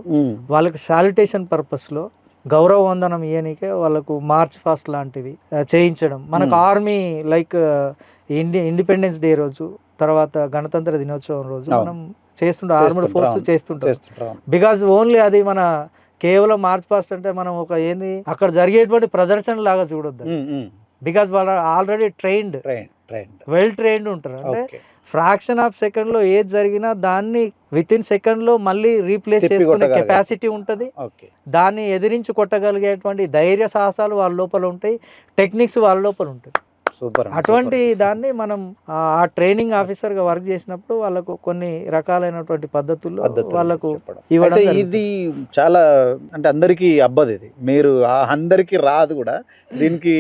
వాళ్ళకి శానిటేషన్ పర్పస్లో గౌరవ వందనం ఇయనికే వాళ్ళకు మార్చ్ ఫాస్ట్ లాంటివి చేయించడం. మనకు ఆర్మీ లైక్ ఇండిపెండెన్స్ డే రోజు తర్వాత గణతంత్ర దినోత్సవం రోజు మనం ఆర్మీడ్ ఫోర్స్ చేస్తుంటాం. బికాజ్ ఓన్లీ అది మన కేవలం మార్చ్ పాస్ట్ అంటే మనం ఒక అక్కడ జరిగేటువంటి ప్రదర్శన లాగా చూడొద్దు. బికాజ్ వాళ్ళు ఆల్రెడీ వెల్ ట్రైన్డ్ ఉంటారు. అంటే ఫ్రాక్షన్ ఆఫ్ సెకండ్ లో ఏది జరిగినా దాన్ని విత్ ఇన్ సెకండ్ లో మళ్ళీ రీప్లేస్ చేసుకునే కెపాసిటీ ఉంటుంది. దాన్ని ఎదిరించి కొట్టగలిగేటువంటి ధైర్య సాహసాలు వాళ్ళ లోపల ఉంటాయి, టెక్నిక్స్ వాళ్ళ లోపల ఉంటాయి. అటువంటి దాన్ని మనం ఆ ట్రైనింగ్ ఆఫీసర్ గా వర్క్ చేసినప్పుడు వాళ్ళకు కొన్ని రకాలైనటువంటి పద్ధతుల్లో వాళ్ళకు ఇవ్వడం. ఇది చాలా అంటే అందరికి అబ్బదు, ఇది మీరు అందరికి రాదు కూడా, దీనికి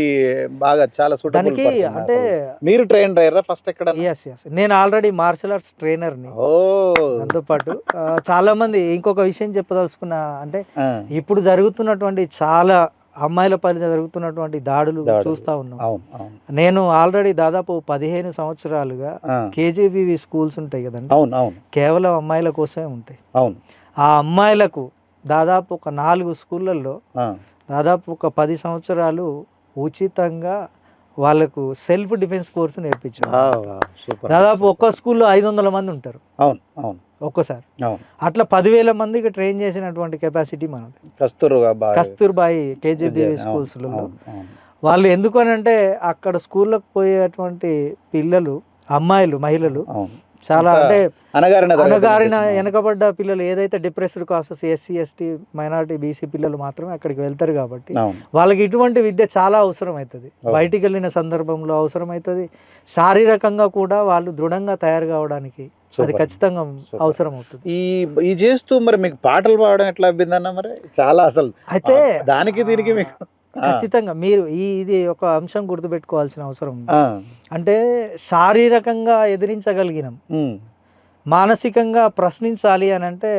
బాగా చాలా దానికి అంటే మీరు ట్రైనర్ అయ్యారా ఫస్ట్ ఎక్కడ? నేను ఆల్రెడీ మార్షల్ ఆర్ట్స్ ట్రైనర్ ని. దాంతో పాటు చాలా మంది ఇంకొక విషయం చెప్పదలుచుకున్నా అంటే ఇప్పుడు జరుగుతున్నటువంటి చాలా అమ్మాయిల పైన జరుగుతున్నటువంటి దాడులు చూస్తా ఉన్నాం. నేను ఆల్రెడీ దాదాపు 15 సంవత్సరాలుగా కేజీబీవి స్కూల్స్ ఉంటాయి కదండి, కేవలం అమ్మాయిల కోసమే ఉంటాయి. ఆ అమ్మాయిలకు దాదాపు ఒక 4 స్కూళ్ళల్లో దాదాపు ఒక 10 సంవత్సరాలు ఉచితంగా వాళ్ళకు సెల్ఫ్ డిఫెన్స్ కోర్సు నేర్పించారు. దాదాపు ఒక్క స్కూల్లో 500 మంది ఉంటారు ఒక్కసారి. అట్లా 10,000 మందికి ట్రైన్ చేసినటువంటి కెపాసిటీ మనది కస్తూర్బాయి కేజీబీవి స్కూల్స్ లో. వాళ్ళు ఎందుకనంటే అక్కడ స్కూల్లోకి పోయేటువంటి పిల్లలు మహిళలు చాలా అంటే అనగారిన వెనకబడ్డ పిల్లలు, ఏదైతే depressed causes SC ST minority BC పిల్లలు మాత్రమే అక్కడికి వెళ్తారు. కాబట్టి వాళ్ళకి ఇటువంటి విద్య చాలా అవసరం అవుతుంది. బయటికి వెళ్ళిన సందర్భంలో అవసరం అవుతుంది. శారీరకంగా కూడా వాళ్ళు దృఢంగా తయారు కావడానికి అది ఖచ్చితంగా అవసరం అవుతుంది. ఈ చేస్తూ మరి మీకు పాటలు పాడడం ఎట్లా అబ్బిందన్న? మరి చాలా అసలు అయితే దానికి దీనికి మీకు ఖచ్చితంగా మీరు ఇది ఒక అంశం గుర్తుపెట్టుకోవాల్సిన అవసరం ఉంది. అంటే శారీరకంగా ఎదిరించగలిగినాం, మానసికంగా ప్రశ్నించాలి అని అంటే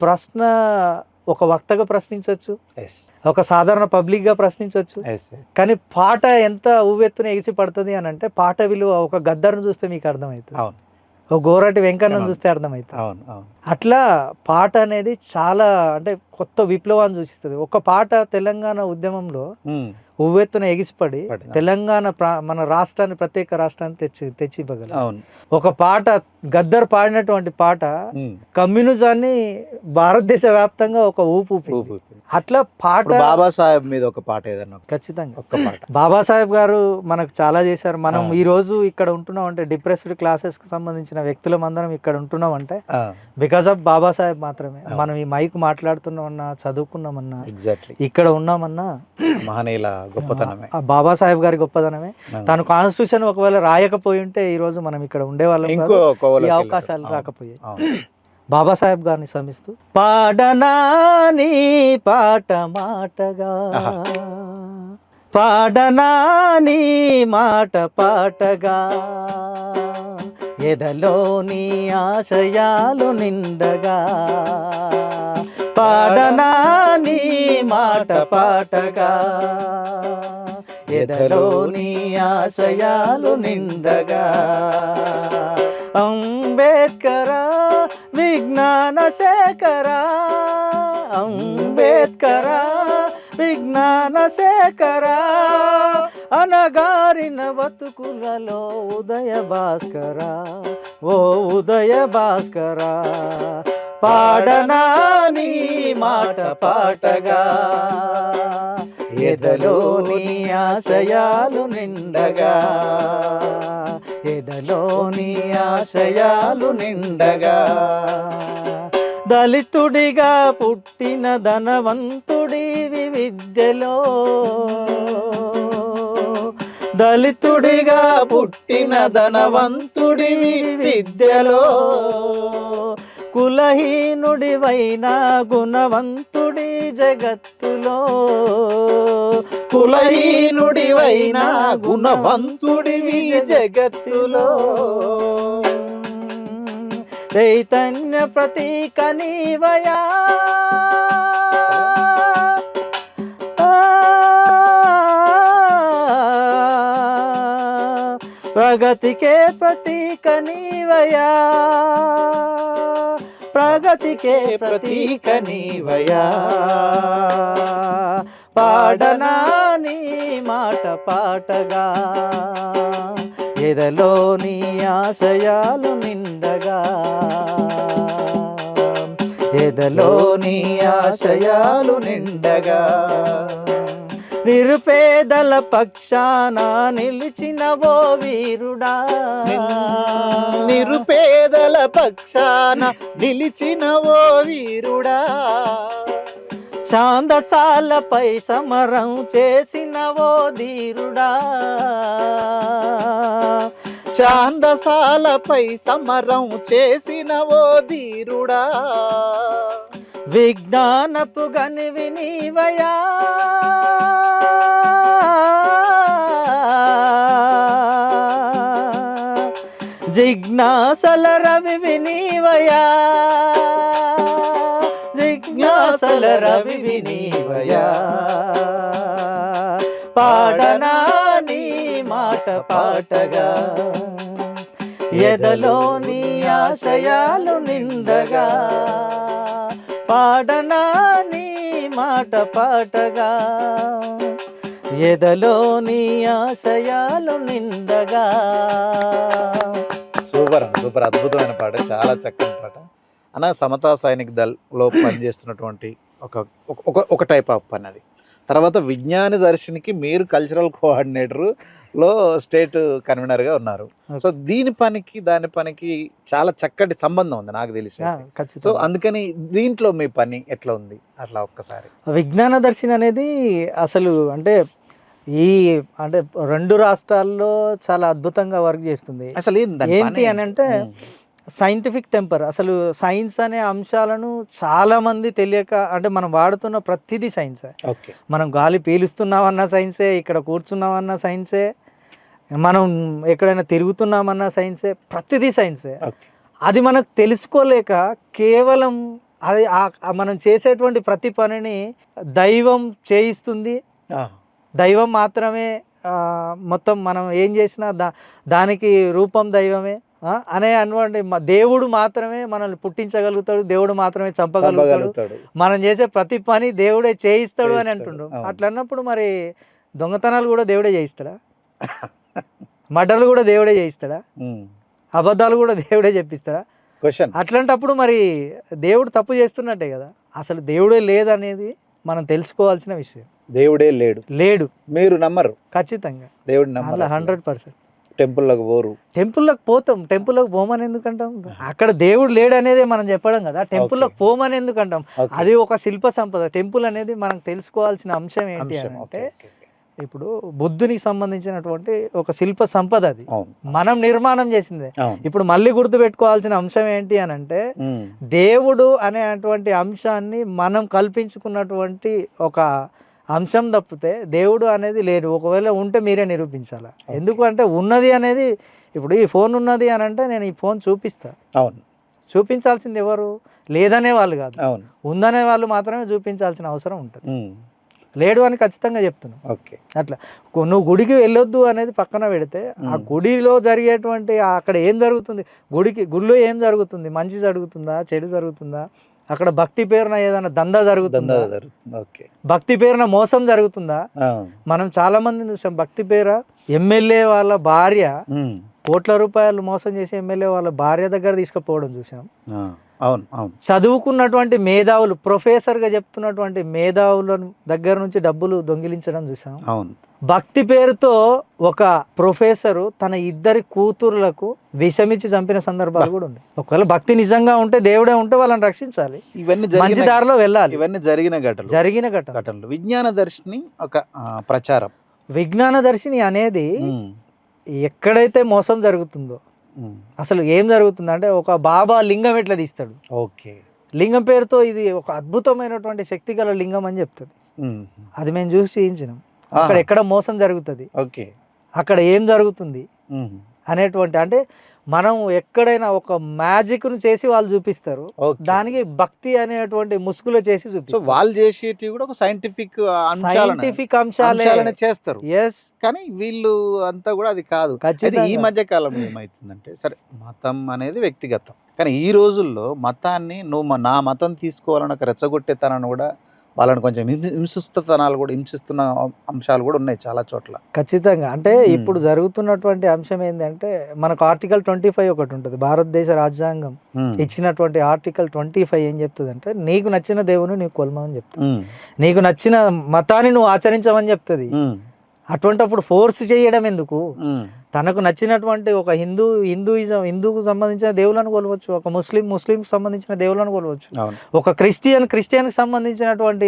ప్రశ్న ఒక వక్తగా ప్రశ్నించవచ్చు, ఒక సాధారణ పబ్లిక్ గా ప్రశ్నించవచ్చు. కానీ పాట ఎంత ఊవెత్తున ఎగిసి పడుతుంది అని అంటే పాట విలువ ఒక గద్దర్ను చూస్తే మీకు అర్థమవుతుంది, ఒక గోరటి వెంకన్నను చూస్తే అర్థమవుతుంది. అట్లా పాట అనేది చాలా అంటే కొత్త విప్లవాన్ని సూచిస్తుంది. ఒక పాట తెలంగాణ ఉద్యమంలో ఉవ్వెత్తున ఎగిసిపడి తెలంగాణ మన రాష్ట్రాన్ని ప్రత్యేక రాష్ట్రాన్ని తెచ్చి ఇవ్వగలరు. ఒక పాట గద్దర్ పాడినటువంటి పాట కమ్యూనిజాన్ని భారతదేశ వ్యాప్తంగా ఒక ఊపు. అట్లా పాట బాబాసాహెబ్ మీద ఒక పాట ఏదన్నా ఖచ్చితంగా బాబాసాహెబ్ గారు మనకు చాలా చేశారు. మనం ఈ రోజు ఇక్కడ ఉంటున్నాం అంటే డిప్రెస్డ్ క్లాసెస్ కి సంబంధించిన వ్యక్తులం అందరం ఇక్కడ ఉంటున్నాం అంటే బికాస్ ఆఫ్ బాబాసాహెబ్ మాత్రమే. మనం ఈ మైక్ మాట్లాడుతున్నామన్నా, చదువుకున్నామన్నా, ఇక్కడ ఉన్నామన్నా గొప్పతనమే. ఆ బాబాసాహెబ్ గారి గొప్పతనమే. తను కాన్స్టిట్యూషన్ ఒకవేళ రాయకపోయి ఉంటే ఈ రోజు మనం ఇక్కడ ఉండేవాళ్ళం కాదు, ఇంకో ఈ కోవలోకి అవకాశాలు వెళ్ళారు. రాకపోయాయి. అవును. బాబాసాహెబ్ గారిని శ్రమిస్తూ పాడనా నీ పాట మాటగా, ఆహా. పాడనా నీ మాట పాటగా, ఎదలోని ఆశయాలు నిండగా, పాడనా నీ మాట పాటగా, ఎదలోని ఆశయాలు నిండగా. అంబేద్కర విజ్ఞాన శేఖర, అంబేద్కర విజ్ఞాన శేఖర, అనగారిన బతుకులలో ఉదయ భాస్కర, ఓ ఉదయ భాస్కర, పాడనా నీ మాట పాటగా, ఎదలోని ఆశయాలు నిండగా, ఎదలోని ఆశయాలు నిండగా. దళితుడిగా పుట్టిన ధనవంతుడివి విద్యలో, దళితుడిగా పుట్టిన ధనవంతుడివి విద్యలో, కులహీనుడివైనా గుణవంతుడి జగత్తులో, కులహీనుడివైనా గుణవంతుడివి జగత్తులో, చైతన్య ప్రతీక నీవయా, ప్రగతికే ప్రతీక నీవయా, ప్రగతికే ప్రతీక నీవయా, పాడనా నీ మాట పాటగా, ఎదలోని ఆశయాలు నిండగా, ఎదలోని ఆశయాలు నిండగా. నిరుపేదల పక్షాన నిలిచినవో వీరుడా, నిరుపేదల పక్షాన నిలిచినవో వీరుడా, ఛాందసాలపై సమరం చేసినవో ధీరుడా, ఛాందసాలపై సమరం చేసినవో ధీరుడా, విజ్ఞానపు గనివి నీవయా, జిజ్ఞాసల రవివి నీవయా, జిజ్ఞాసల రవివి నీవయా, పాడనా నీ మాట పాటగా, ఎదలోని ఆశయాలు నిండగా, పాడనా నీ మాట పాటగా, ఎదలోని ఆశయాలు నిండగా. సూపర్ సూపర్, అద్భుతమైన పాట, చాలా చక్కని పాట అన్న. సమతా సైనిక్ దళ్లో పనిచేస్తున్నటువంటి ఒక టైప్ ఆఫ్ పని అది. తర్వాత విజ్ఞాన దర్శనికి మీరు కల్చరల్ కోఆర్డినేటర్లో స్టేట్ కన్వీనర్గా ఉన్నారు. సో దీని పనికి దాని పనికి చాలా చక్కటి సంబంధం ఉంది నాకు తెలిసి. సో అందుకని దీంట్లో మీ పని ఎట్లా ఉంది అట్లా ఒక్కసారి. విజ్ఞాన దర్శిని అనేది అసలు అంటే అంటే 2 రాష్ట్రాల్లో చాలా అద్భుతంగా వర్క్ చేస్తుంది. అసలు ఏంటి అని అంటే సైంటిఫిక్ టెంపర్. అసలు సైన్స్ అనే అంశాలను చాలామంది తెలియక, అంటే మనం వాడుతున్న ప్రతిదీ సైన్సే. ఓకే, మనం గాలి పీలుస్తున్నామన్నా సైన్సే, ఇక్కడ కూర్చున్నామన్నా సైన్సే, మనం ఎక్కడైనా తిరుగుతున్నామన్నా సైన్సే, ప్రతిదీ సైన్సే. అది మనకు తెలుసుకోలేక కేవలం అది మనం చేసేటువంటి ప్రతి పనిని దైవం చేయిస్తుంది, దైవం మాత్రమే మొత్తం మనం ఏం చేసినా దానికి రూపం దైవమే అనే అనుకోండి. దేవుడు మాత్రమే మనల్ని పుట్టించగలుగుతాడు, దేవుడు మాత్రమే చంపగలుగుతాడు, మనం చేసే ప్రతి పని దేవుడే చేయిస్తాడు అని అంటుండ్రు. అట్లా అన్నప్పుడు మరి దొంగతనాలు కూడా దేవుడే చేయిస్తాడా? మర్డర్లు కూడా దేవుడే చేయిస్తాడా? అబద్ధాలు కూడా దేవుడే చెప్పిస్తాడా? అట్లాంటప్పుడు మరి దేవుడు తప్పు చేస్తున్నట్టే కదా. అసలు దేవుడే లేదనేది మనం తెలుసుకోవాల్సిన విషయం. దేవుడే లేడు మీరు నమ్మరు? ఖచ్చితంగా దేవుడు నమ్మరు 100%. టెంపుల్లోకి పోరు? టెంపుల్లోకి పోతాం. టెంపుల్లోకి పోమని ఎందుకంటాం? అక్కడ దేవుడు లేడు అనేదే మనం చెప్పడం కదా. టెంపుల్లోకి పోమని ఎందుకంటాం? అది ఒక శిల్ప సంపద. టెంపుల్ అనేది మనం తెలుసుకోవాల్సిన అంశం ఏంటి అంటే ఇప్పుడు బుద్ధునికి సంబంధించినటువంటి ఒక శిల్ప సంపద అది, అవును మనం నిర్మాణం చేసిందే. అవును ఇప్పుడు మళ్ళీ గుర్తుపెట్టుకోవాల్సిన అంశం ఏంటి అని అంటే, దేవుడు అనేటువంటి అంశాన్ని మనం కల్పించుకున్నటువంటి ఒక అంశం తప్పితే దేవుడు అనేది లేడు. ఒకవేళ ఉంటే మీరే నిరూపించాలి. ఎందుకంటే ఉన్నది అనేది, ఇప్పుడు ఈ ఫోన్ ఉన్నది అని అంటే నేను ఈ ఫోన్ చూపిస్తా, అవును చూపించాల్సింది ఎవరు? లేదనే వాళ్ళు కాదు, అవును ఉందనే వాళ్ళు మాత్రమే చూపించాల్సిన అవసరం ఉంటుంది. ఉమ్, లేడు అని ఖచ్చితంగా చెప్తున్నాను. ఓకే అట్లా నువ్వు గుడికి వెళ్ళొద్దు అనేది పక్కన పెడితే, ఆ గుడిలో జరిగేటువంటి అక్కడ ఏం జరుగుతుంది, గుడిలో ఏం జరుగుతుంది, మంచి జరుగుతుందా చెడు జరుగుతుందా, అక్కడ భక్తి పేరున ఏదైనా దందా జరుగుతుందా, ఓకే భక్తి పేరున మోసం జరుగుతుందా? ఆ, మనం చాలా మందిని చూసాం, భక్తి పేర ఎమ్మెల్యే వాళ్ళ భార్య ఉమ్, కోట్ల రూపాయలు మోసం చేసి ఎమ్మెల్యే వాళ్ళ భార్య దగ్గర తీసుకుపోవడం చూసాం. ఆ, అవును అవును చదువుకున్నటువంటి మేధావులు, ప్రొఫెసర్గా చెప్తున్నటువంటి మేధావుల దగ్గర నుంచి డబ్బులు దొంగిలించడం చూసాం. అవును భక్తి పేరుతో ఒక ప్రొఫెసరు తన ఇద్దరి కూతుర్లకు విషమిచ్చి చంపిన సందర్భాలు కూడా ఉన్నాయి. ఒకవేళ భక్తి నిజంగా ఉంటే, దేవుడే ఉంటే వాళ్ళని రక్షించాలి, ఇవన్నీ మంచి దారిలో వెళ్ళాలి. ఇవన్నీ జరిగిన ఘటనలు. విజ్ఞాన దర్శిని ఒక ప్రచారం. విజ్ఞాన దర్శిని అనేది ఉమ్, ఎక్కడైతే మోసం జరుగుతుందో, ఉమ్, అసలు ఏం జరుగుతుంది అంటే, ఒక బాబా లింగం ఎట్లా తీస్తాడు, ఓకే లింగం పేరుతో ఇది ఒక అద్భుతమైనటువంటి శక్తి గల లింగం అని చెప్తుంది. ఉమ్, అది మేము చూసి చేయించినాం. అక్కడ ఎక్కడ మోసం జరుగుతుంది, ఓకే అక్కడ ఏం జరుగుతుంది ఉమ్, అనేటువంటి, అంటే మనం ఎక్కడైనా ఒక మ్యాజిక్ను చేసి వాళ్ళు చూపిస్తారు, ఓకే. దానికి భక్తి అనేటువంటి ముసుగులో చేసి సో చూపిస్తారు. వాళ్ళు చేసేటివి కూడా ఒక సైంటిఫిక్ సైంటిఫిక్ అంశాలే చేస్తారు, ఎస్, కానీ వీళ్ళు అంతా కూడా అది కాదు. అయితే ఈ మధ్య కాలంలో ఏమైతుందంటే, సరే మతం అనేది వ్యక్తిగతం, కానీ ఈ రోజుల్లో మతాన్ని నువ్వు నా మతం తీసుకోవాలని ఒక రెచ్చగొట్టేతనాన్ని కూడా, వాళ్ళని కొంచెం హింసిస్తున్న అంశాలు కూడా ఉన్నాయి చాలా చోట్ల. ఖచ్చితంగా. అంటే ఇప్పుడు జరుగుతున్నటువంటి అంశం ఏంటంటే, మనకు ఆర్టికల్ 25 ఒకటి ఉంటుంది, భారతదేశ రాజ్యాంగం ఇచ్చినటువంటి ఆర్టికల్ 25 ఏం చెప్తుంది అంటే, నీకు నచ్చిన దేవుని నీకు కొలమని చెప్తుంది, నీకు నచ్చిన మతాన్ని నువ్వు ఆచరించమని చెప్తుంది. అటువంటిప్పుడు ఫోర్స్ చేయడం ఎందుకు? తనకు నచ్చినటువంటి ఒక హిందూకు సంబంధించిన దేవులను కొలవచ్చు, ఒక ముస్లింకి సంబంధించిన దేవులను కొలవచ్చు, ఒక క్రిస్టియన్కి సంబంధించినటువంటి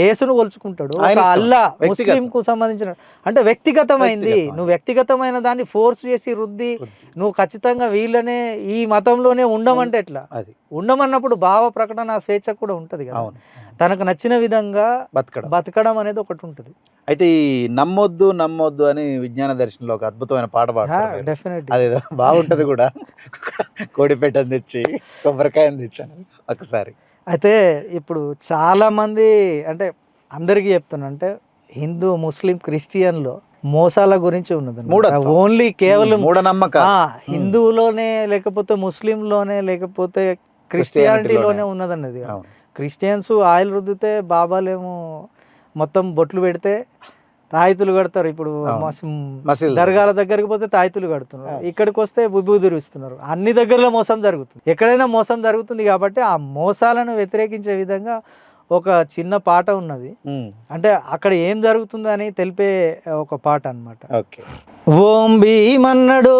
యేసును కొలుచుకుంటాడు, ఒక అల్లా ముస్లింకు సంబంధించిన, అంటే వ్యక్తిగతమైంది. నువ్వు వ్యక్తిగతమైన దాన్ని ఫోర్స్ చేసి రుద్ది నువ్వు ఖచ్చితంగా వీళ్ళనే ఈ మతంలోనే ఉండమంటే ఎట్లా? ఉండమన్నప్పుడు భావ ప్రకటన స్వేచ్ఛ కూడా ఉంటుంది కదా, తనకు నచ్చిన విధంగా బతకడం అనేది ఒకటి ఉంటుంది. అయితే ఈ నమ్మొద్దు అని విజ్ఞాన దర్శనంలో ఒక అద్భుతమైన పాట పాడతారు, డెఫినెట్లీ అదేదో బాగుంటది కూడా. కోడిపెట్టని తెచ్చి కొబ్బరికాయని తెచ్చాను ఒకసారి. అయితే ఇప్పుడు చాలా మంది, అంటే అందరికీ చెప్తున్నా, అంటే హిందూ ముస్లిం క్రిస్టియన్లో మోసాల గురించి ఉన్నది, ఓన్లీ కేవలం మూఢనమ్మకం హిందువులోనే లేకపోతే ముస్లింలోనే లేకపోతే క్రిస్టియానిటీలోనే ఉన్నదన్నది. క్రిస్టియన్స్ ఆయిల్ రుద్దితే, బాబాలేమో మొత్తం బొట్లు పెడితే తాయితులు కడతారు. ఇప్పుడు దర్గాల దగ్గరికి పోతే తాయితులు కడుతున్నారు, ఇక్కడికి వస్తే విభూదులు ఇస్తున్నారు. అన్ని దగ్గరలో మోసం జరుగుతుంది, ఎక్కడైనా మోసం జరుగుతుంది. కాబట్టి ఆ మోసాలను వ్యతిరేకించే విధంగా ఒక చిన్న పాట ఉన్నది, అంటే అక్కడ ఏం జరుగుతుంది అని తెలిపే ఒక పాట అన్నమాట. ఓం భీమన్నడు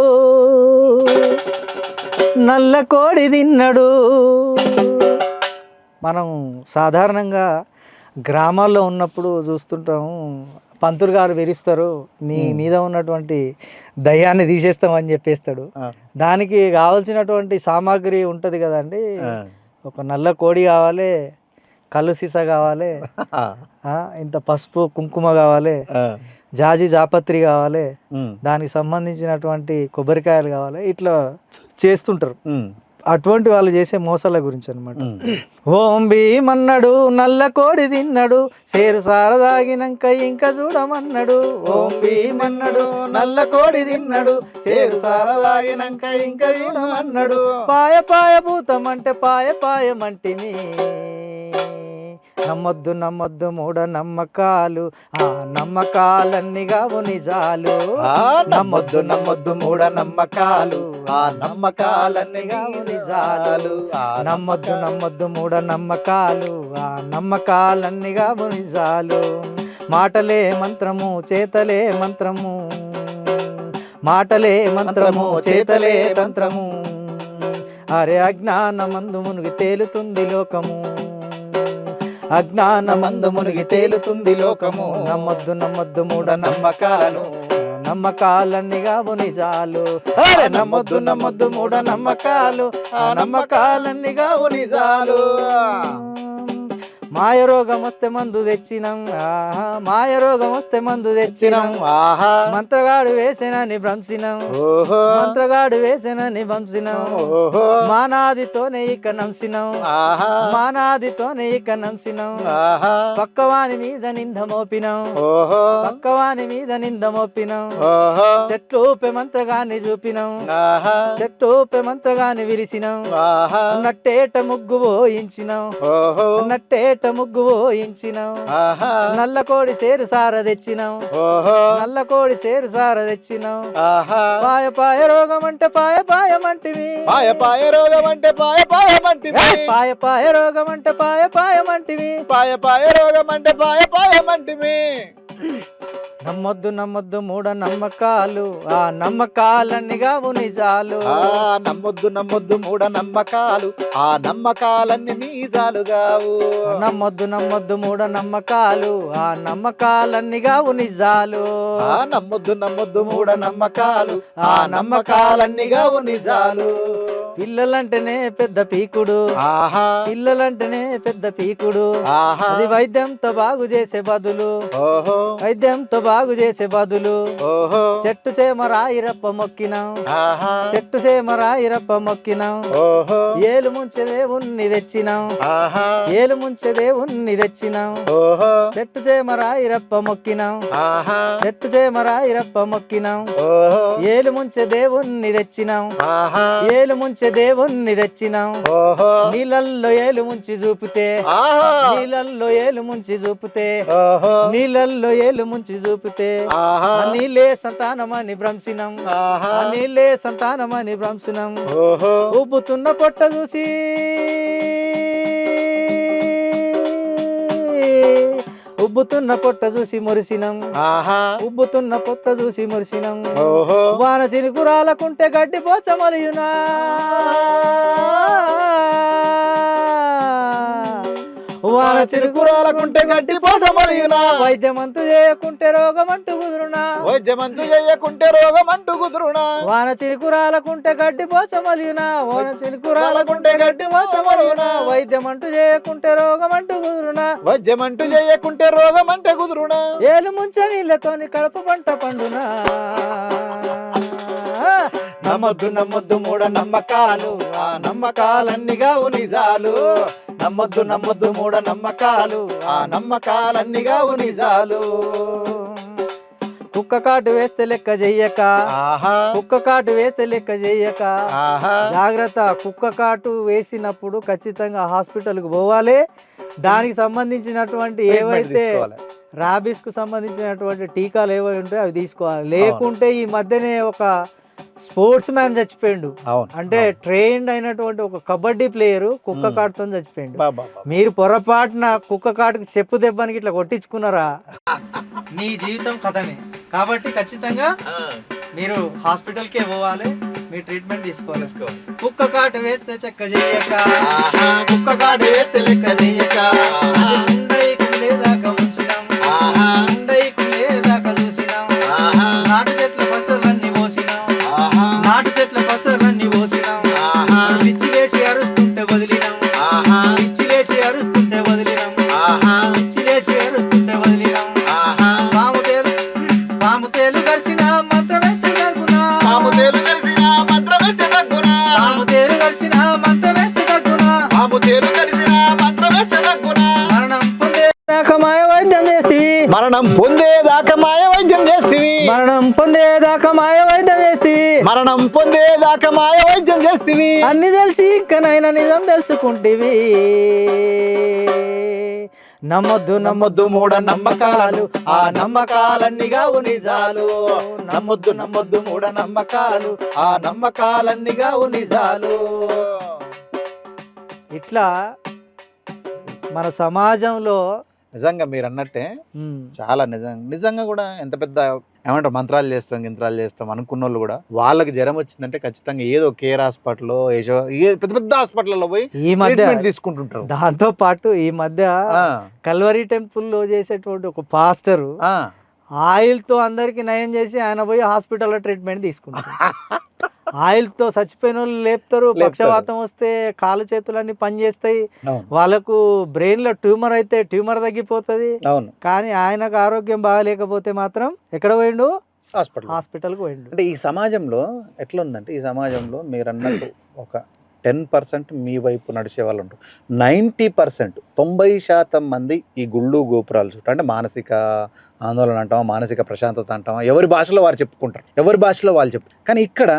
నల్ల కోడి తిన్నడు. మనం సాధారణంగా గ్రామాల్లో ఉన్నప్పుడు చూస్తుంటాము, పంతులు గారు విరిస్తారు, నీ మీద ఉన్నటువంటి దయ్యాన్ని తీసేస్తామని చెప్పేస్తాడు. దానికి కావాల్సినటువంటి సామాగ్రి ఉంటుంది కదండి, ఒక నల్ల కోడి కావాలి, కళ్ళు సీసా కావాలి, ఇంత పసుపు కుంకుమ కావాలి, జాపత్రి కావాలి, దానికి సంబంధించినటువంటి కొబ్బరికాయలు కావాలి, ఇట్లా చేస్తుంటారు. అటువంటి వాళ్ళు చేసే మోసాల గురించి అనమాట. ఓం భీమన్నడు నల్ల కోడి తిన్నాడు, సేరు సారదాగినాక ఇంకా చూడమన్నాడు. ఓం భీమన్నడు నల్ల కోడి తిన్నాడు, సేరు సారదాగినాక ఇంకా చూడమన్నాడు. పాయ భూతమంటే పాయమంటిని, నమ్మొద్దు మూఢ నమ్మకాలు, ఆ నమ్మకాలన్నీ కావు నిజాలు. నమ్మొద్దు మూఢ నమ్మకాలు, ఆ నమ్మకాలన్నీ కావు నిజాలు. నమ్మొద్దు మూఢ నమ్మకాలు, ఆ నమ్మకాలన్నీ కావు నిజాలు. మాటలే మంత్రము చేతలే మంత్రము, మాటలే మంత్రము చేతలే తంత్రము. అరే అజ్ఞానమందు మునిగి తేలుతుంది లోకము, అజ్ఞానమందు మునిగి తేలుతుంది లోకము. నమ్మొద్దు నమ్మొద్దు మూఢనమ్మకాలను, నమ్మకాలన్నీ కావు నిజాలు. నమ్మొద్దు నమ్మొద్దు మూఢనమ్మకాలు, ఆ నమ్మకాలన్నీ కావు నిజాలు. మాయ రోగం వస్తే మందు తెచ్చినాం, ఆహా మాయ రోగం వస్తే మందు తెచ్చినాం. ఆహా మంత్రగాడు వేసేనని భ్రంసినాం, ఓహో మంత్రగాడు వేసేనని భ్రంసినాం. ఓహో మానాదితోనే ఇక నంసినాం, ఆహా మానాదితోనే ఇక నంసినాం. ఆహా పక్కవాని మీద నింద మోపినాం, ఓహో పక్కవాని మీద నింద మోపినాం. ఓహో చెట్లు ఊపే మంత్రగాన్ని చూపినాం, ఆహా చెట్టు ఊపే మంత్రగాన్ని విరిసినాం. ఆహా నట్టేట ముగ్గు పోయించినాం, ఓహో నట్టేట ముగ్గు పోయించినాం. ఆహా నల్ల కోడి సేరు సార తెచ్చినాం, ఓహో నల్ల కోడి సేరు సార తెచ్చినాం. ఆహా పాయ పాయ రోగం అంటే పాయ పాయమంటివి, పాయ పాయ రోగం అంటే పాయ పాయమంటివి, పాయ పాయ రోగం అంటే పాయ పాయమంటివి. పాయ పాయ రోగం అంటే పాయ పాయమంటివి. నమ్మొద్దు నమ్మొద్దు మూఢ నమ్మకాలు, ఆ నమ్మకాలన్నీ కావు నిజాలు. ఆ నమ్మొద్దు నమ్మొద్దు మూఢ నమ్మకాలు, ఆ నమ్మకాలన్నీ నిజాలు కావు. నమ్మొద్దు నమ్మొద్దు మూఢ నమ్మకాలు, ఆ నమ్మకాలన్నీ కావు నిజాలు. ఆ నమ్మొద్దు నమ్మొద్దు మూఢ నమ్మకాలు, ఆ నమ్మకాలన్నీ కావు నిజాలు. పిల్లలంటేనే పెద్ద పీకుడు, ఆహా పిల్లలంటేనే పెద్ద పీకుడు. ఆహా అది వైద్యంతో బాగు చేసే బదులు, ఓహో వైద్యంతో బాగు చేసే బదులు. ఓహో చెట్టు చేమరా ఇరప్ప మొక్కినాం, ఆహా చెట్టు చేమరా ఇరప్ప మొక్కినాం. ఓహో ఏలు ముంచెదే ఉన్ని తెచ్చినాం, ఆహా ఏలు ముంచెదే ఉన్ని తెచ్చినాం. ఓహో చెట్టు చేమరా ఇరప్ప మొక్కినాం, ఆహా చెట్టు చేమరా ఇరప్ప మొక్కినాం. ఓహో ఏలు ముంచె దేవుణ్ణి తెచ్చినాం, ఆహా ఏలు ముంచె దేవుణ్ణి తెచ్చినాం. ఓహో నీళ్ళల్లో ఏలు ముంచి చూపితే, ఆహా నీళ్ళల్లో ఏలు ముంచి చూపితే, ఓహో నీళ్ళల్లో ఏలు ముంచి చూపితే. ఆహా ఆ నీళ్ళే సంతానమని భ్రంసినం, ఆహా ఆ నీళ్ళే సంతానమని భ్రంసినం. ఓహో ఉబ్బుతున్న పొట్ట చూసి, ఉబ్బుతున్న పొట్ట చూసి మురిసినం, ఆహా ఉబ్బుతున్న పొట్ట చూసి మురిసినం. ఓహో వాన చినుకు రాలకుంటే గడ్డి పోచమలియునా, వాన చినుకు చిరుకురాలకుంటే గడ్డి పోసమలియునా, వైద్యమంతు చేయకుంటే రోగమంటూ కుదురునా, వైద్యమంతు చేయకుంటే రోగం అంటూ కుదురునా. వాన చినుకు రాలకుంటే గడ్డి పోచమలియునా, వాన చినుకు రాలకుంటే గడ్డి పోచమలియునా. వైద్యమంటూ చేయకుంటే రోగమంటూ కుదురునా. వైద్యమంటూ చేయకుంటే రోగం అంటే కుదురునా. ఏలు ముంచె నీళ్ళతోని కడుపు పంట పండునా. నమ్మొద్దు నమ్మొద్దు మూఢ నమ్మకాలు, ఆ నమ్మకాలన్నీ కావు నిజాలు. నమ్మొద్దు నమ్మొద్దు మూఢ నమ్మకాలు, ఆ నమ్మకాలన్నీ కావు నిజాలు. కుక్క కాటు వేస్తే లెక్క చెయ్యక, ఆహా కుక్క కాటు వేస్తే లెక్క చెయ్యక. ఆహా జాగ్రత్త, కుక్క కాటు వేసినప్పుడు ఖచ్చితంగా హాస్పిటల్కి పోవాలి. దానికి సంబంధించినటువంటి ఏవైతే రాబీస్ కు సంబంధించినటువంటి టీకాలు ఏవై ఉంటాయో అవి తీసుకోవాలి. లేకుంటే ఈ మధ్యనే ఒక స్పోర్ట్స్ మ్యాన్ చచ్చిపోయిండు, అవును అంటే ట్రైన్డ్ అయినటువంటి ఒక కబడ్డీ ప్లేయరు కుక్క కాటుతో చచ్చిపోయిండు. బాబా మీరు పొరపాటున కుక్క కాటుకి చెప్పు దెబ్బనికి ఇట్లా కొట్టించుకున్నారా, మీ జీవితం కథమే. కాబట్టి ఖచ్చితంగా మీరు హాస్పిటల్కే పోవాలి, మీ ట్రీట్మెంట్ తీసుకోవాలి. కుక్క కాటు వేస్తే చెక్క చెయ్యక, కుక్క కాటు వేస్తే లెక్క చెయ్యక. కుండేదాకా ముంచినాం, కుండేదాకా చూసినాం. నాటు చెట్ల పసర్లన్నీ పోసినాం, నాటు చెట్ల పసర్లన్నీ పోసినాం. పిచ్చి వేసి అరుస్తుంటే వదిలినాం, పిచ్చి వేసి అరుస్తుంటే వదిలినాం, పిచ్చి వేసి అరుస్తుంటే వదిలినాం. పాము తేలు గరిసిన మంత్రం వేస్తే తగ్గునా, పాము తేలు కలిసిన మంత్రం వేస్తే తగ్గునా, పాము తేలు గరిసిన మంత్రం వేస్తే తగ్గునా, పాము తేలు కలిసిన మంత్రం వేస్తే తగ్గునా. మరణం పొందేదాకా మాయ వైద్యం చేస్తివి, మరణం పొందేదాకా మాయ వైద్యం చేస్తివి, మరణం పొందేదాకా మాయ వైద్యం చేస్తివి. మరణం పొందేదాకా మాయ వైద్యం చేస్తివి. అన్ని తెలిసి ఇంకనైనా నిజం తెలుసుకుంటివి. నమ్మొద్దు నమ్మొద్దు మూఢ నమ్మకాలు, ఆ నమ్మకాలన్నీ కావు నిజాలు. నమ్మొద్దు నమ్మొద్దు మూఢ నమ్మకాలు, ఆ నమ్మకాలన్నీ కావు నిజాలు. ఇట్లా మన సమాజంలో నిజంగా మీరు అన్నట్టే చాలా నిజంగా కూడా ఎంత పెద్ద ఏమంటారు మంత్రాలు చేస్తాం గింత్రాలు చేస్తాం అనుకున్న వాళ్ళు కూడా వాళ్ళకి జ్వరం వచ్చిందంటే ఖచ్చితంగా ఏదో కేర్ హాస్పిటల్ పెద్ద పెద్ద హాస్పిటల్లో పోయి ఈ మధ్య ట్రీట్మెంట్ తీసుకుంటుంటారు. దాంతో పాటు ఈ మధ్య ఆ, కల్వరి టెంపుల్లో చేసేటువంటి ఒక పాస్టరు ఆ. ఆయిల్తో అందరికి నయం చేసి ఆయన పోయి హాస్పిటల్లో ట్రీట్మెంట్ తీసుకుంటారు. ఆయిల్తో చచ్చిపోయిన వాళ్ళు లేపుతారు, పక్షవాతం వస్తే కాలు చేతులన్నీ పనిచేస్తాయి, అవును వాళ్ళకు బ్రెయిన్లో ట్యూమర్ అయితే ట్యూమర్ తగ్గిపోతుంది. అవును కానీ ఆయనకు ఆరోగ్యం బాగాలేకపోతే మాత్రం ఎక్కడ పోయిండు? హాస్పిటల్. హాస్పిటల్కి పోయిండు. అంటే ఈ సమాజంలో ఎట్లా ఉందంటే ఈ సమాజంలో మీరు అన్నట్టు ఒక 10% మీ వైపు నడిచే వాళ్ళు ఉంటారు. 90% 90% మంది ఈ గుళ్ళు గోపురాలు చుట్టూ అంటే మానసిక ఆందోళన అంటామా, మానసిక ప్రశాంతత అంటామా, ఎవరి భాషలో వారు చెప్పుకుంటారు, ఎవరి భాషలో వాళ్ళు చెప్పు. కానీ ఇక్కడ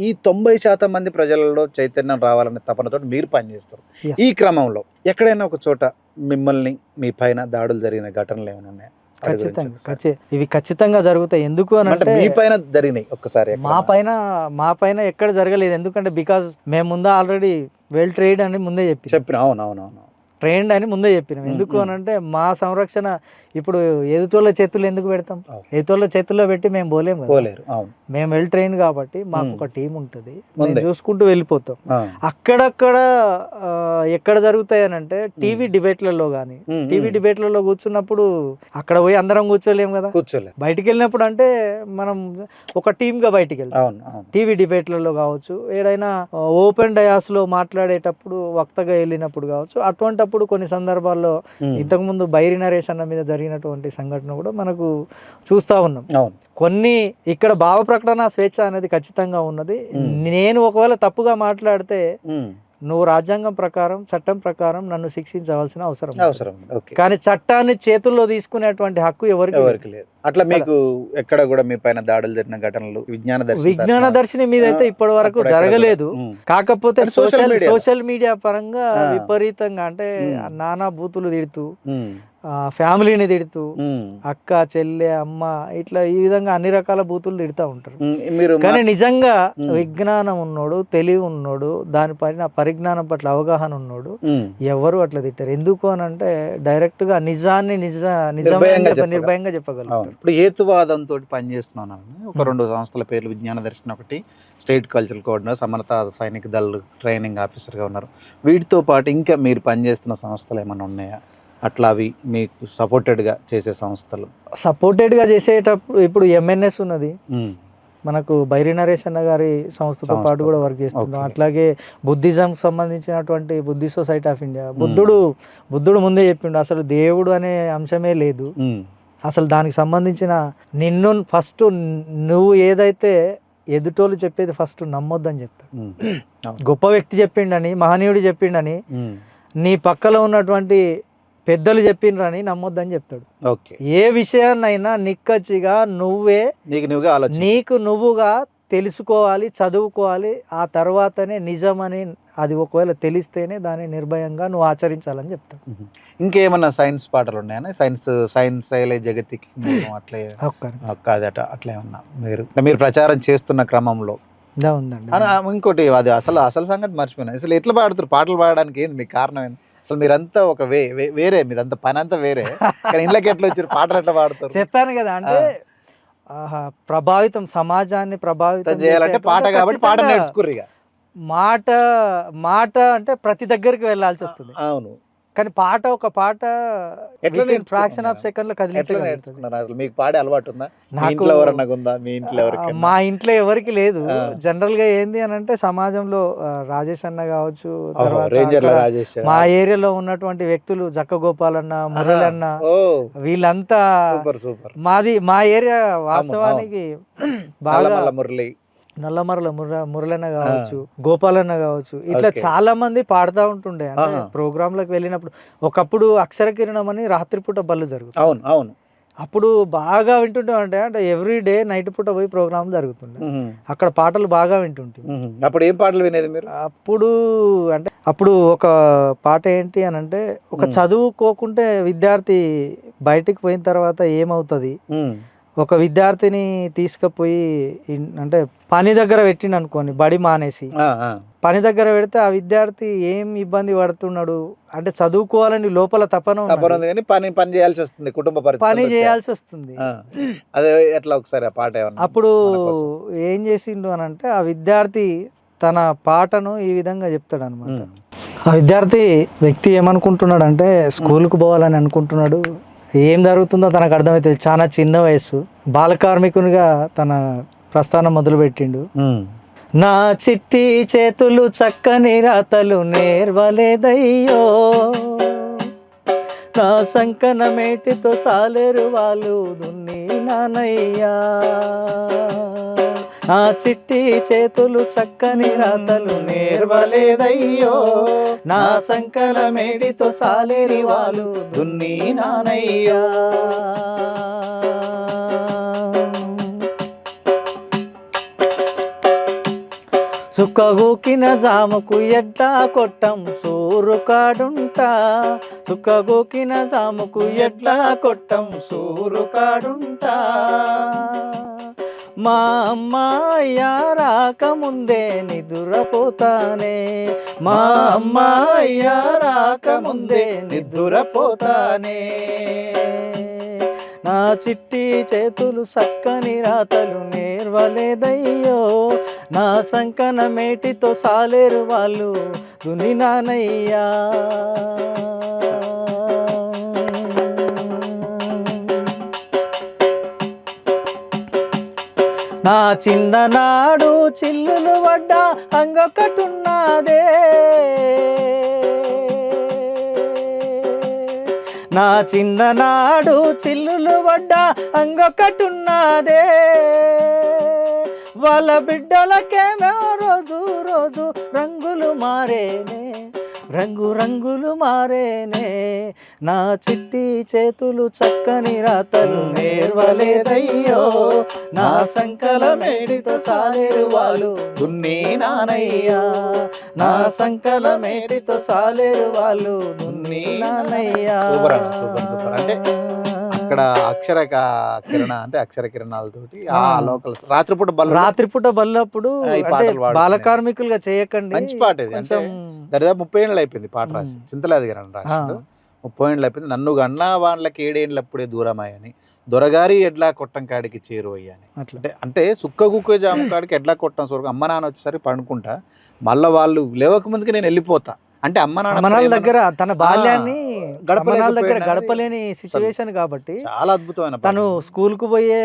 ఈ 90% మంది ప్రజలలో చైతన్యం రావాలనే తపనతో మీరు పనిచేస్తారు. Yes. ఈ క్రమంలో ఎక్కడైనా ఒక చోట మిమ్మల్ని మీ పైన దాడులు జరిగిన ఘటనలు ఏమైనా ఉన్నాయా? ఖచ్చితంగా ఇవి ఖచ్చితంగా జరుగుతాయి. ఎందుకు అని అంటే అంటే మీ పైన జరిగినాయి ఒక్కసారి మా పైన ఎక్కడ జరగలేదు. ఎందుకంటే బికాజ్ మేము ముందే ఆల్రెడీ వెల్ ట్రైన్డ్ అని ముందే చెప్పిన అవునవునవును ట్రైన్డ్ అని ముందే చెప్పినాం. ఎందుకు అని అంటే మా సంరక్షణ ఇప్పుడు ఎదుటోళ్ళ చేతులు ఎందుకు పెడతాం? అవును. ఎదుటోళ్ళ చేతుల్లో పెట్టి మేము పోలేము కదా. పోలేరు. అవును మేము వెల్ ట్రైన్ కాబట్టి మాకు ఒక టీం ఉంటుంది, మేము ముందే. చూసుకుంటూ వెళ్ళిపోతాం. ఆ. అక్కడక్కడ ఎక్కడ జరుగుతాయి అని అంటే టీవీ డిబేట్లలో కానీ, టీవీ డిబేట్లలో కూర్చున్నప్పుడు అక్కడ పోయి అందరం కూర్చోలేము కదా. కూర్చోలే. బయటికి వెళ్ళినప్పుడు అంటే మనం ఒక టీమ్గా బయటికి వెళ్తాం. అవును అవును టీవీ డిబేట్లలో కావచ్చు, ఏదైనా ఓపెన్ డయాస్లో మాట్లాడేటప్పుడు వక్తగా వెళ్ళినప్పుడు కావచ్చు, అటువంటప్పుడు కొన్ని సందర్భాల్లో ఇంతకుముందు బైరి నరేష్ అన్న మీద జరిగినటువంటి సంఘటన కూడా మనకు చూస్తూ ఉన్నాం. అవును కొన్ని ఇక్కడ భావ ప్రకటన స్వేచ్ఛ అనేది ఖచ్చితంగా ఉన్నది. నేను ఒకవేళ తప్పుగా మాట్లాడితే నువ్వు రాజ్యాంగం ప్రకారం చట్టం ప్రకారం నన్ను శిక్షించవలసిన అవసరం ఉంది. అవసరం ఉంది. ఓకే. కానీ చట్టాన్ని చేతుల్లో తీసుకునేటువంటి హక్కు ఎవరికి లేదు. అట్లా మీకు ఎక్కడ కూడా మీ పైన దాడులు జరిగిన ఘటనలు విజ్ఞాన దర్శిని మీద అయితే ఇప్పటి వరకు అప్పుడు ఎక్కడ జరగలేదు. ఉమ్. కాకపోతే అంటే social media లో. సోషల్ మీడియా పరంగా ఆ. విపరీతంగా అంటే నానా బూతులు తిడుతూ, ఉమ్, ఫ్యామిలీని తిడుతూ, ఉమ్, అక్క చెల్లె అమ్మ ఇట్లా ఈ విధంగా అన్ని రకాల బూతులు తిడుతూ ఉంటారు. మీరు కానీ నిజంగా ఉమ్. విజ్ఞానం ఉన్నోడు, తెలివి ఉన్నోడు, దానిపైన పరిజ్ఞానం పట్ల అవగాహన ఉన్నోడు ఎవరు అట్లా తిట్టారు. ఎందుకు అని అంటే డైరెక్ట్ గా నిజాన్ని నిర్భయంగా చెప్పగలరు. నిర్భయంగా చెప్పగలరు. ఇప్పుడు హేతువాదంతో పనిచేస్తున్నాను. ఒక 2 సంస్థల పేర్లు విజ్ఞాన దర్శనం ఒకటి, స్టేట్ కల్చరల్ కోఆర్డినేటర్, సమర్థ సైనిక దళ ట్రైనింగ్ ఆఫీసర్గా ఉన్నారు. వీటితో పాటు ఇంకా మీరు పనిచేస్తున్న సంస్థలు ఏమైనా ఉన్నాయా? అట్లా అవి మీకు సపోర్టెడ్గా చేసే సంస్థలు? సపోర్టెడ్గా చేసేటప్పుడు ఇప్పుడు ఎంఎన్ఎస్ ఉన్నది, మనకు బైరి నరేష్ అన్న గారి సంస్థతో పాటు కూడా వర్క్ చేస్తున్నాం. Okay. అట్లాగే బుద్ధిజం సంబంధించినటువంటి బుద్ధి సొసైటీ ఆఫ్ ఇండియా. బుద్ధుడు ముందే చెప్పిండు అసలు దేవుడు అనే అంశమే లేదు, అసలు దానికి సంబంధించిన నిన్ను ఫస్ట్ నువ్వు ఏదైతే ఎదుటోళ్ళు చెప్పేది ఫస్ట్ నమ్మొద్దని చెప్తాడు. గొప్ప వ్యక్తి చెప్పిండని, మహనీయుడు చెప్పిండని, నీ పక్కలో ఉన్నటువంటి పెద్దలు చెప్పిండ్రని నమ్మొద్దని చెప్తాడు. ఓకే. ఏ విషయాన్నైనా నిక్కచ్చిగా నువ్వే నీకు నువ్వుగా తెలుసుకోవాలి, చదువుకోవాలి. ఆ తర్వాతనే నిజమని అది ఒకవేళ తెలిస్తేనే దాన్ని నిర్భయంగా నువ్వు ఆచరించాలని చెప్తాడు. ఇంకేమన్నా సైన్స్ పాటలు ఉన్నాయా? సైన్స్ జగతికి అట్లే కాదట అట్లా ఏమన్నా మీరు ప్రచారం చేస్తున్న క్రమంలో ఉందండి. ఇంకోటి అది అసలు సంగతి మర్చిపోయినా. అసలు ఎట్లా పాడుతారు? పాటలు పాడడానికి ఏంది మీకు కారణం ఏంది? అసలు మీరంతా ఒక వేరే మీదంతా పని అంతా వేరే, కానీ ఇళ్ళకి ఎట్లా వచ్చారు? పాటలు ఎట్లా పాడతారు? చెప్పాను కదా, అంటే ప్రభావితం, సమాజాన్ని ప్రభావితం చేయాలంటే పాట కాబట్టి పాట నేర్చుకుర్రు. ఇక మాట అంటే ప్రతి దగ్గరికి వెళ్ళాల్సి వస్తుంది. అవును. కానీ ఒక పాట ఫ్రాక్షన్ ఆఫ్ సెకండ్ లో నేర్చుకున్నారు. అసలు మీకు పాడే అలవాటు ఉందా? ఇంట్లో ఎవరన్నా ఉందా? మీ ఇంట్లో ఎవరికి? మా ఇంట్లో ఎవరికి లేదు. జనరల్ గా ఏంది అని అంటే సమాజంలో రాజేష్ అన్న కావచ్చు, తర్వాత మా ఏరియాలో ఉన్నటువంటి వ్యక్తులు జక్క గోపాల్ అన్న, మురళి అన్న, వీళ్ళంతా మా ఏరియా వాస్తవానికి బాగా మురళి, నల్లమర్ల మురళన్న కావచ్చు, గోపాలన్న కావచ్చు, ఇట్లా చాలా మంది పాడుతూ ఉంటుండే. అంటే ప్రోగ్రాంలకు వెళ్ళినప్పుడు ఒకప్పుడు అక్షర కిరణం అని రాత్రిపూట బళ్ళు జరుగుతుంది. అవును అవును. అప్పుడు బాగా వింటుంటాం. అంటే ఎవ్రీ డే నైట్ పూట పోయి ప్రోగ్రామ్ జరుగుతుండే, అక్కడ పాటలు బాగా వింటుంటాం. అప్పుడు ఏం పాటలు వినేది మీరు? అప్పుడు ఒక పాట ఏంటి అని అంటే, ఒక చదువుకోకుంటే విద్యార్థి బయటికి పోయిన తర్వాత ఏమవుతుంది, ఒక విద్యార్థిని తీసుకుపోయి అంటే పని దగ్గర పెట్టిండు అనుకోని, బడి మానేసి పని దగ్గర పెడితే ఆ విద్యార్థి ఏం ఇబ్బంది పడుతున్నాడు అంటే చదువుకోవాలని లోపల తపన ఉన్నది. కానీ పని చేయాల్సి వస్తుంది, కుటుంబ పని పరిస్థితి చేయాల్సి వస్తుంది. అదే ఎట్లా ఒకసారి ఆ పాట ఏమన్నా అప్పుడు మన కోసం? ఏం చేసిండు అని అంటే ఆ విద్యార్థి తన పాటను ఈ విధంగా చెప్తాడు అనమాట. ఆ విద్యార్థి వ్యక్తి ఏమనుకుంటున్నాడు అంటే స్కూల్కి పోవాలని అనుకుంటున్నాడు. ఏం జరుగుతుందో తనకు అర్థమవుతుంది. చాలా చిన్న వయసు, బాల కార్మికునిగా తన ప్రస్థానం మొదలుపెట్టిండు. నా చిట్టి చేతులు చక్కని రాతలు నేర్వలేదయ్యో, నా సంకన మేటితో సాలేరు వాళ్ళు దున్ని నానయ్యా. నా చిట్టి చేతులు చక్కని రాతలు నేర్వలేదయ్యో, నా సంకల మేటితో సాలేరి వాళ్ళు దున్ని నానయ్యా. సుక్కగూకిన జాముకు ఎడ్లా కొట్టం సూరు కాడుంటా, సుక్కగూకిన జాముకు ఎడ్లా కొట్టం సూరు కాడుంటా. మా అమ్మాయ్య రాకముందే నిదురపోతానే, మా అమ్మాయ్య రాకముందే నిదురపోతానే. నా చిట్టి చేతులు సక్కని రాతలు నేర్వలేదయ్యో, నా సంకన మేటితో సాలేరు వాళ్ళు దుని నానయ్యా. నా చిన్ననాడు చిల్లులు పడ్డా అంగొకటున్నదే, నా చిన్ననాడు చిల్లులు పడ్డా అంగొకటున్నదే. వాళ్ళ బిడ్డలకేమో రోజు రోజు రంగులు మారేనే, రంగు రంగులు మారేనే. నా చిట్టి చేతులు చక్కని రాతలు నేర్వలేదయ్యో, నా సంకల మేడితో సాలేరు వాళ్ళు దున్ని నానయ్యా. నా సంకల మేడితో సాలేరు వాళ్ళు దున్ని నానయ్యా. అంటే అక్కడ అక్షర కిరణ అంటే అక్షర కిరణాలతోటి ఆ లోకల్ రాత్రిపూట బల్లప్పుడు అంటే బాల కార్మికులుగా చేయకండి. మంచి పాట ఇది. అంటే దాదాపు 30 ఏళ్ళు అయిపోయింది పాట రాసి, చింతలాది గారు రాసి 30 ఏళ్ళు అయిపోయింది. నన్ను గన్నా వాళ్ళకి 7 ఏళ్ళప్పుడే దూరమాయని, దొరగారి ఎడ్లా కొట్టం కాడికి చేరు అయ్యాని. అంటే సుక్క గుక్క జాము కాడికి ఎడ్లా కొట్టం సొరకు అమ్మ నాన్న వచ్చేసరికి పండుకుంటా, మళ్ళీ వాళ్ళు లేవక ముందుకి నేను వెళ్ళిపోతా. అంటే అమ్మ నాన్న దగ్గర తన బాల్యాన్ని దగ్గర గడపలేని సిచ్యువేషన్ కాబట్టి చాలా అద్భుతమైన తను స్కూల్ కు పోయే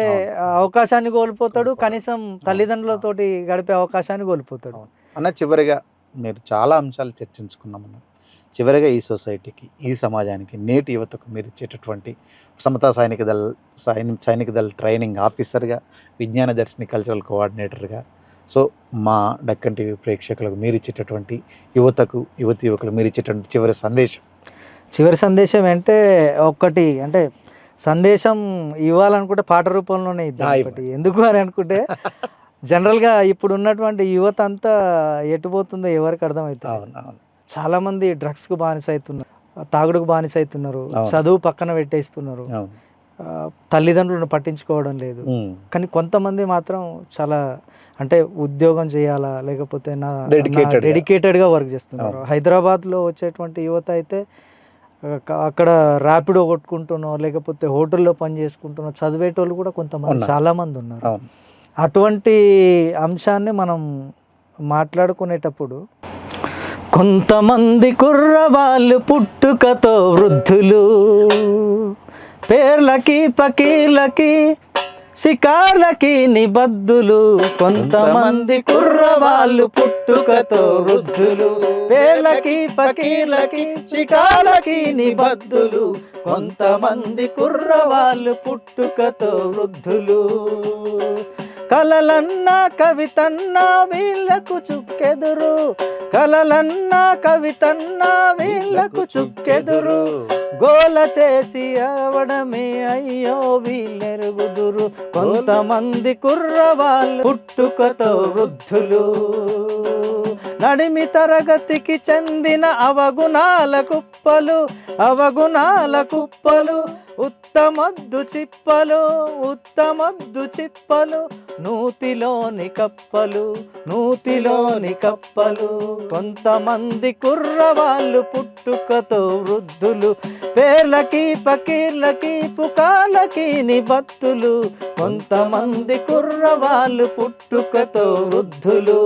అవకాశాన్ని కోల్పోతాడు, కనీసం తల్లిదండ్రులతోటి గడిపే అవకాశాన్ని కోల్పోతాడు. అన్న చివరిగా మీరు చాలా అంశాలు చర్చించుకున్నామన్న, చివరిగా ఈ సొసైటీకి, ఈ సమాజానికి, నేటి యువతకు మీరు ఇచ్చేటటువంటి సమతా సైనిక దళ ట్రైనింగ్ ఆఫీసర్గా, విజ్ఞాన దర్శిని కల్చరల్ కోఆర్డినేటర్గా, సో మా డక్కన్ టీవీ ప్రేక్షకులకు మీరు ఇచ్చేటటువంటి యువతకు, యువకులు మీరు ఇచ్చేటటువంటి చివరి సందేశం అంటే ఒక్కటి, అంటే సందేశం ఇవ్వాలనుకుంటే పాట రూపంలోనే ఇద్దాం. ఎందుకు అని అనుకుంటే జనరల్గా ఇప్పుడు ఉన్నటువంటి యువత అంతా ఎటుపోతుందో ఎవరికి అర్థమవుతుంది. చాలామంది డ్రగ్స్కు బానిస అవుతున్నారు, తాగుడుకు బానిస అవుతున్నారు, చదువు పక్కన పెట్టేస్తున్నారు, తల్లిదండ్రులను పట్టించుకోవడం లేదు. కానీ కొంతమంది మాత్రం చాలా అంటే ఉద్యోగం చేయాలా, లేకపోతే నా డెడికేటెడ్గా వర్క్ చేస్తున్నారు. హైదరాబాద్లో వచ్చేటువంటి యువత అయితే అక్కడ ర్యాపిడో కొట్టుకుంటున్నో, లేకపోతే హోటల్లో పని చేసుకుంటున్నో చదివేటోళ్ళు కూడా కొంతమంది చాలామంది ఉన్నారు. అటువంటి అంశాన్ని మనం మాట్లాడుకునేటప్పుడు కొంతమంది కుర్రవాళ్ళు పుట్టుకతో వృద్ధులు, పేర్లకి పకీర్లకి షికార్లకి నిబద్ధులు. కొంతమంది కుర్రవాళ్ళు పుట్టుకతో వృద్ధులు, పేర్లకి పకీర్లకి షికార్లకి నిబద్ధులు. కొంతమంది కుర్రవాళ్ళు పుట్టుకతో వృద్ధులు. కలలన్నా కవితన్నా వీళ్ళకు చుక్కెదురు, కలలన్నా కవితన్నా వీళ్ళకు చుక్కెదురు. గోల చేసి అవడమే అయ్యో వీళ్ళెరుగుదురు. కొంతమంది కుర్రవాళ్ళు పుట్టుకతో వృద్ధులు, నడిమి తరగతికి చెందిన అవగుణాల కుప్పలు, అవగుణాల కుప్పలు. ఉత్తమద్దు చిప్పలు ఉత్తమద్దు చిప్పలు నూతిలోని కప్పలు నూతిలోని కప్పలు. కొంతమంది కుర్రవాళ్ళు పుట్టుకతో వృద్ధులు, పేర్లకి పకీర్లకి పుకాలకి నిబత్తులు. కొంతమంది కుర్రవాళ్ళు పుట్టుకతో వృద్ధులు,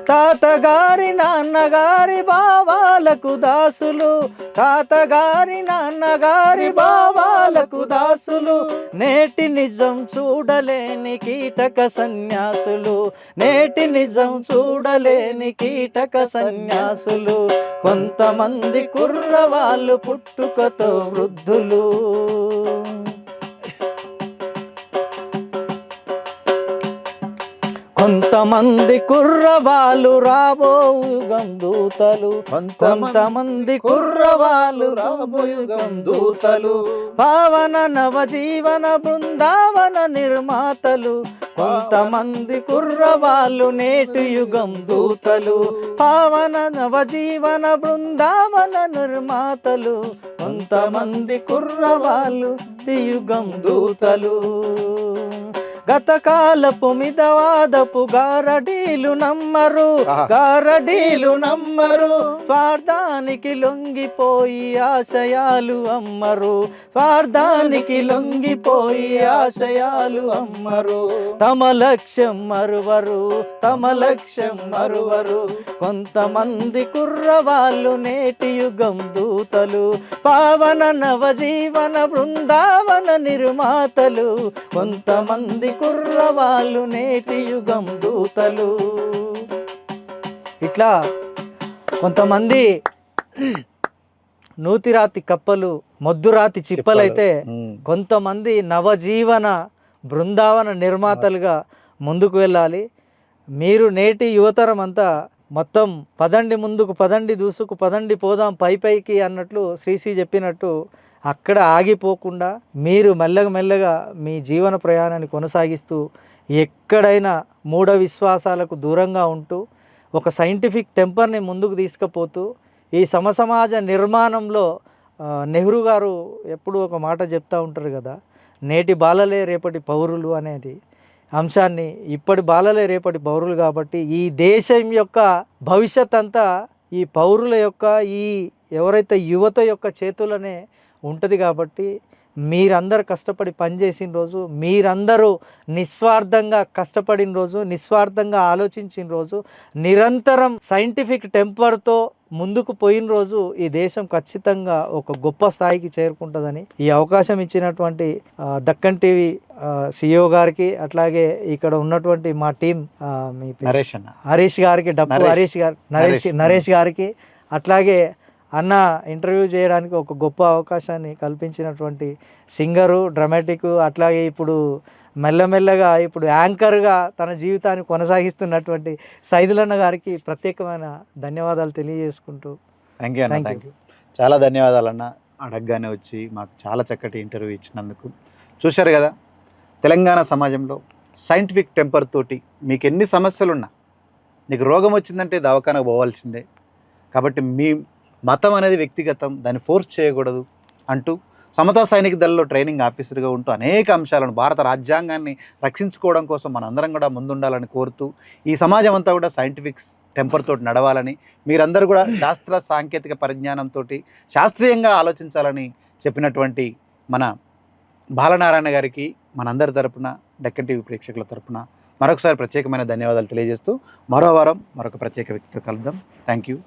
తాతగారి నాన్నగారి భావాలకు దాసులు, తాతగారి నాన్నగారి భావాలకు దాసులు. నేటి నిజం చూడలేని కీటక సన్యాసులు, నేటి నిజం చూడలేని కీటక సన్యాసులు. కొంతమంది కుర్రవాళ్ళు పుట్టుకతో వృద్ధులు. కొంతమంది కుర్రవాళ్ళు రాబోయుగం దూతలు, కొంతమంది కుర్రవాళ్ళు రాబోయుగం దూతలు. పావన నవజీవన బృందావన నిర్మాతలు, కొంతమంది కుర్రవాళ్ళు నేటి యుగం దూతలు. పావన నవజీవన బృందావన నిర్మాతలు, కొంతమంది కుర్రవాళ్ళు యుగం దూతలు. గతకాలపు మితవాదపు గారడీలు నమ్మరు, గారడీలు నమ్మరు. స్వార్థానికి లొంగిపోయి ఆశయాలు అమ్మరు, స్వార్థానికి లొంగిపోయి ఆశయాలు అమ్మరు. తమ లక్ష్యం మరువరు, తమ లక్ష్యం మరువరు. కొంతమంది కుర్రవాళ్ళు నేటి యుగం దూతలు, పావన నవజీవన బృందావన నిర్మాతలు. కొంతమంది కుర్రవాళ్ళు నేటి యుగం దూతలు. ఇట్లా కొంతమంది నూతిరాతి కప్పలు మొద్దురాతి చిప్పలైతే కొంతమంది నవజీవన బృందావన నిర్మాతలుగా ముందుకు వెళ్ళాలి. మీరు నేటి యువతరం అంతా మొత్తం పదండి ముందుకు, పదండి దూసుకు, పదండి పోదాం పై పైకి అన్నట్లు శ్రీశ్రీ చెప్పినట్టు అక్కడ ఆగిపోకుండా మీరు మెల్లగా మీ జీవన ప్రయాణాన్ని కొనసాగిస్తూ ఎక్కడైనా మూఢ విశ్వాసాలకు దూరంగా ఉంటూ ఒక సైంటిఫిక్ టెంపర్ని ముందుకు తీసుకుపోతూ ఈ సమసమాజ నిర్మాణంలో నెహ్రూ గారు ఎప్పుడూ ఒక మాట చెప్తూ ఉంటారు కదా, నేటి బాలలే రేపటి పౌరులు అనేది అంశాన్ని. ఇప్పటి బాలలే రేపటి పౌరులు కాబట్టి ఈ దేశం యొక్క భవిష్యత్ అంతా ఈ పౌరుల యొక్క, ఈ ఎవరైతే యువత యొక్క చేతులనే ఉంటుంది. కాబట్టి మీరందరూ కష్టపడి పనిచేసిన రోజు, మీరందరూ నిస్వార్థంగా కష్టపడిన రోజు, నిస్వార్థంగా ఆలోచించిన రోజు, నిరంతరం సైంటిఫిక్ టెంపర్తో ముందుకు పోయిన రోజు ఈ దేశం ఖచ్చితంగా ఒక గొప్ప స్థాయికి చేరుకుంటుందని ఈ అవకాశం ఇచ్చినటువంటి దక్కన్ టీవీ సిఇఓ గారికి, అట్లాగే ఇక్కడ ఉన్నటువంటి మా టీం మీ హరీష్ గారికి, డప్పు హరీష్ గారు, నరేష్ గారికి, అట్లాగే అన్న ఇంటర్వ్యూ చేయడానికి ఒక గొప్ప అవకాశాన్ని కల్పించినటువంటి సింగరు, డ్రామాటిక్, అట్లాగే ఇప్పుడు మెల్లమెల్లగా ఇప్పుడు యాంకర్గా తన జీవితాన్ని కొనసాగిస్తున్నటువంటి సైదులన్న గారికి ప్రత్యేకమైన ధన్యవాదాలు తెలియజేసుకుంటూ థ్యాంక్ యూ. చాలా ధన్యవాదాలన్న, అడగగానే వచ్చి మాకు చాలా చక్కటి ఇంటర్వ్యూ ఇచ్చినందుకు. చూశారు కదా, తెలంగాణ సమాజంలో సైంటిఫిక్ టెంపర్ తోటి మీకు ఎన్ని సమస్యలున్నా, నీకు రోగం వచ్చిందంటే దవాఖానకు పోవాల్సిందే. కాబట్టి మీ మతం అనేది వ్యక్తిగతం, దాన్ని ఫోర్స్ చేయకూడదు అంటూ సమతా సైనిక దళంలో ట్రైనింగ్ ఆఫీసర్గా ఉంటూ అనేక అంశాలను, భారత రాజ్యాంగాన్ని రక్షించుకోవడం కోసం మనందరం కూడా ముందుండాలని కోరుతూ ఈ సమాజం అంతా కూడా సైంటిఫిక్ టెంపర్ తోటి నడవాలని, మీరందరూ కూడా శాస్త్ర సాంకేతిక పరిజ్ఞానంతో శాస్త్రీయంగా ఆలోచించాలని చెప్పినటువంటి మన బాలనారాయణ గారికి మనందరి తరపున, డక్కన్ టీవీ ప్రేక్షకుల తరపున మరొకసారి ప్రత్యేకమైన ధన్యవాదాలు తెలియజేస్తూ మరో వారం మరొక ప్రత్యేక వ్యక్తితో కలుద్దాం. Thank you.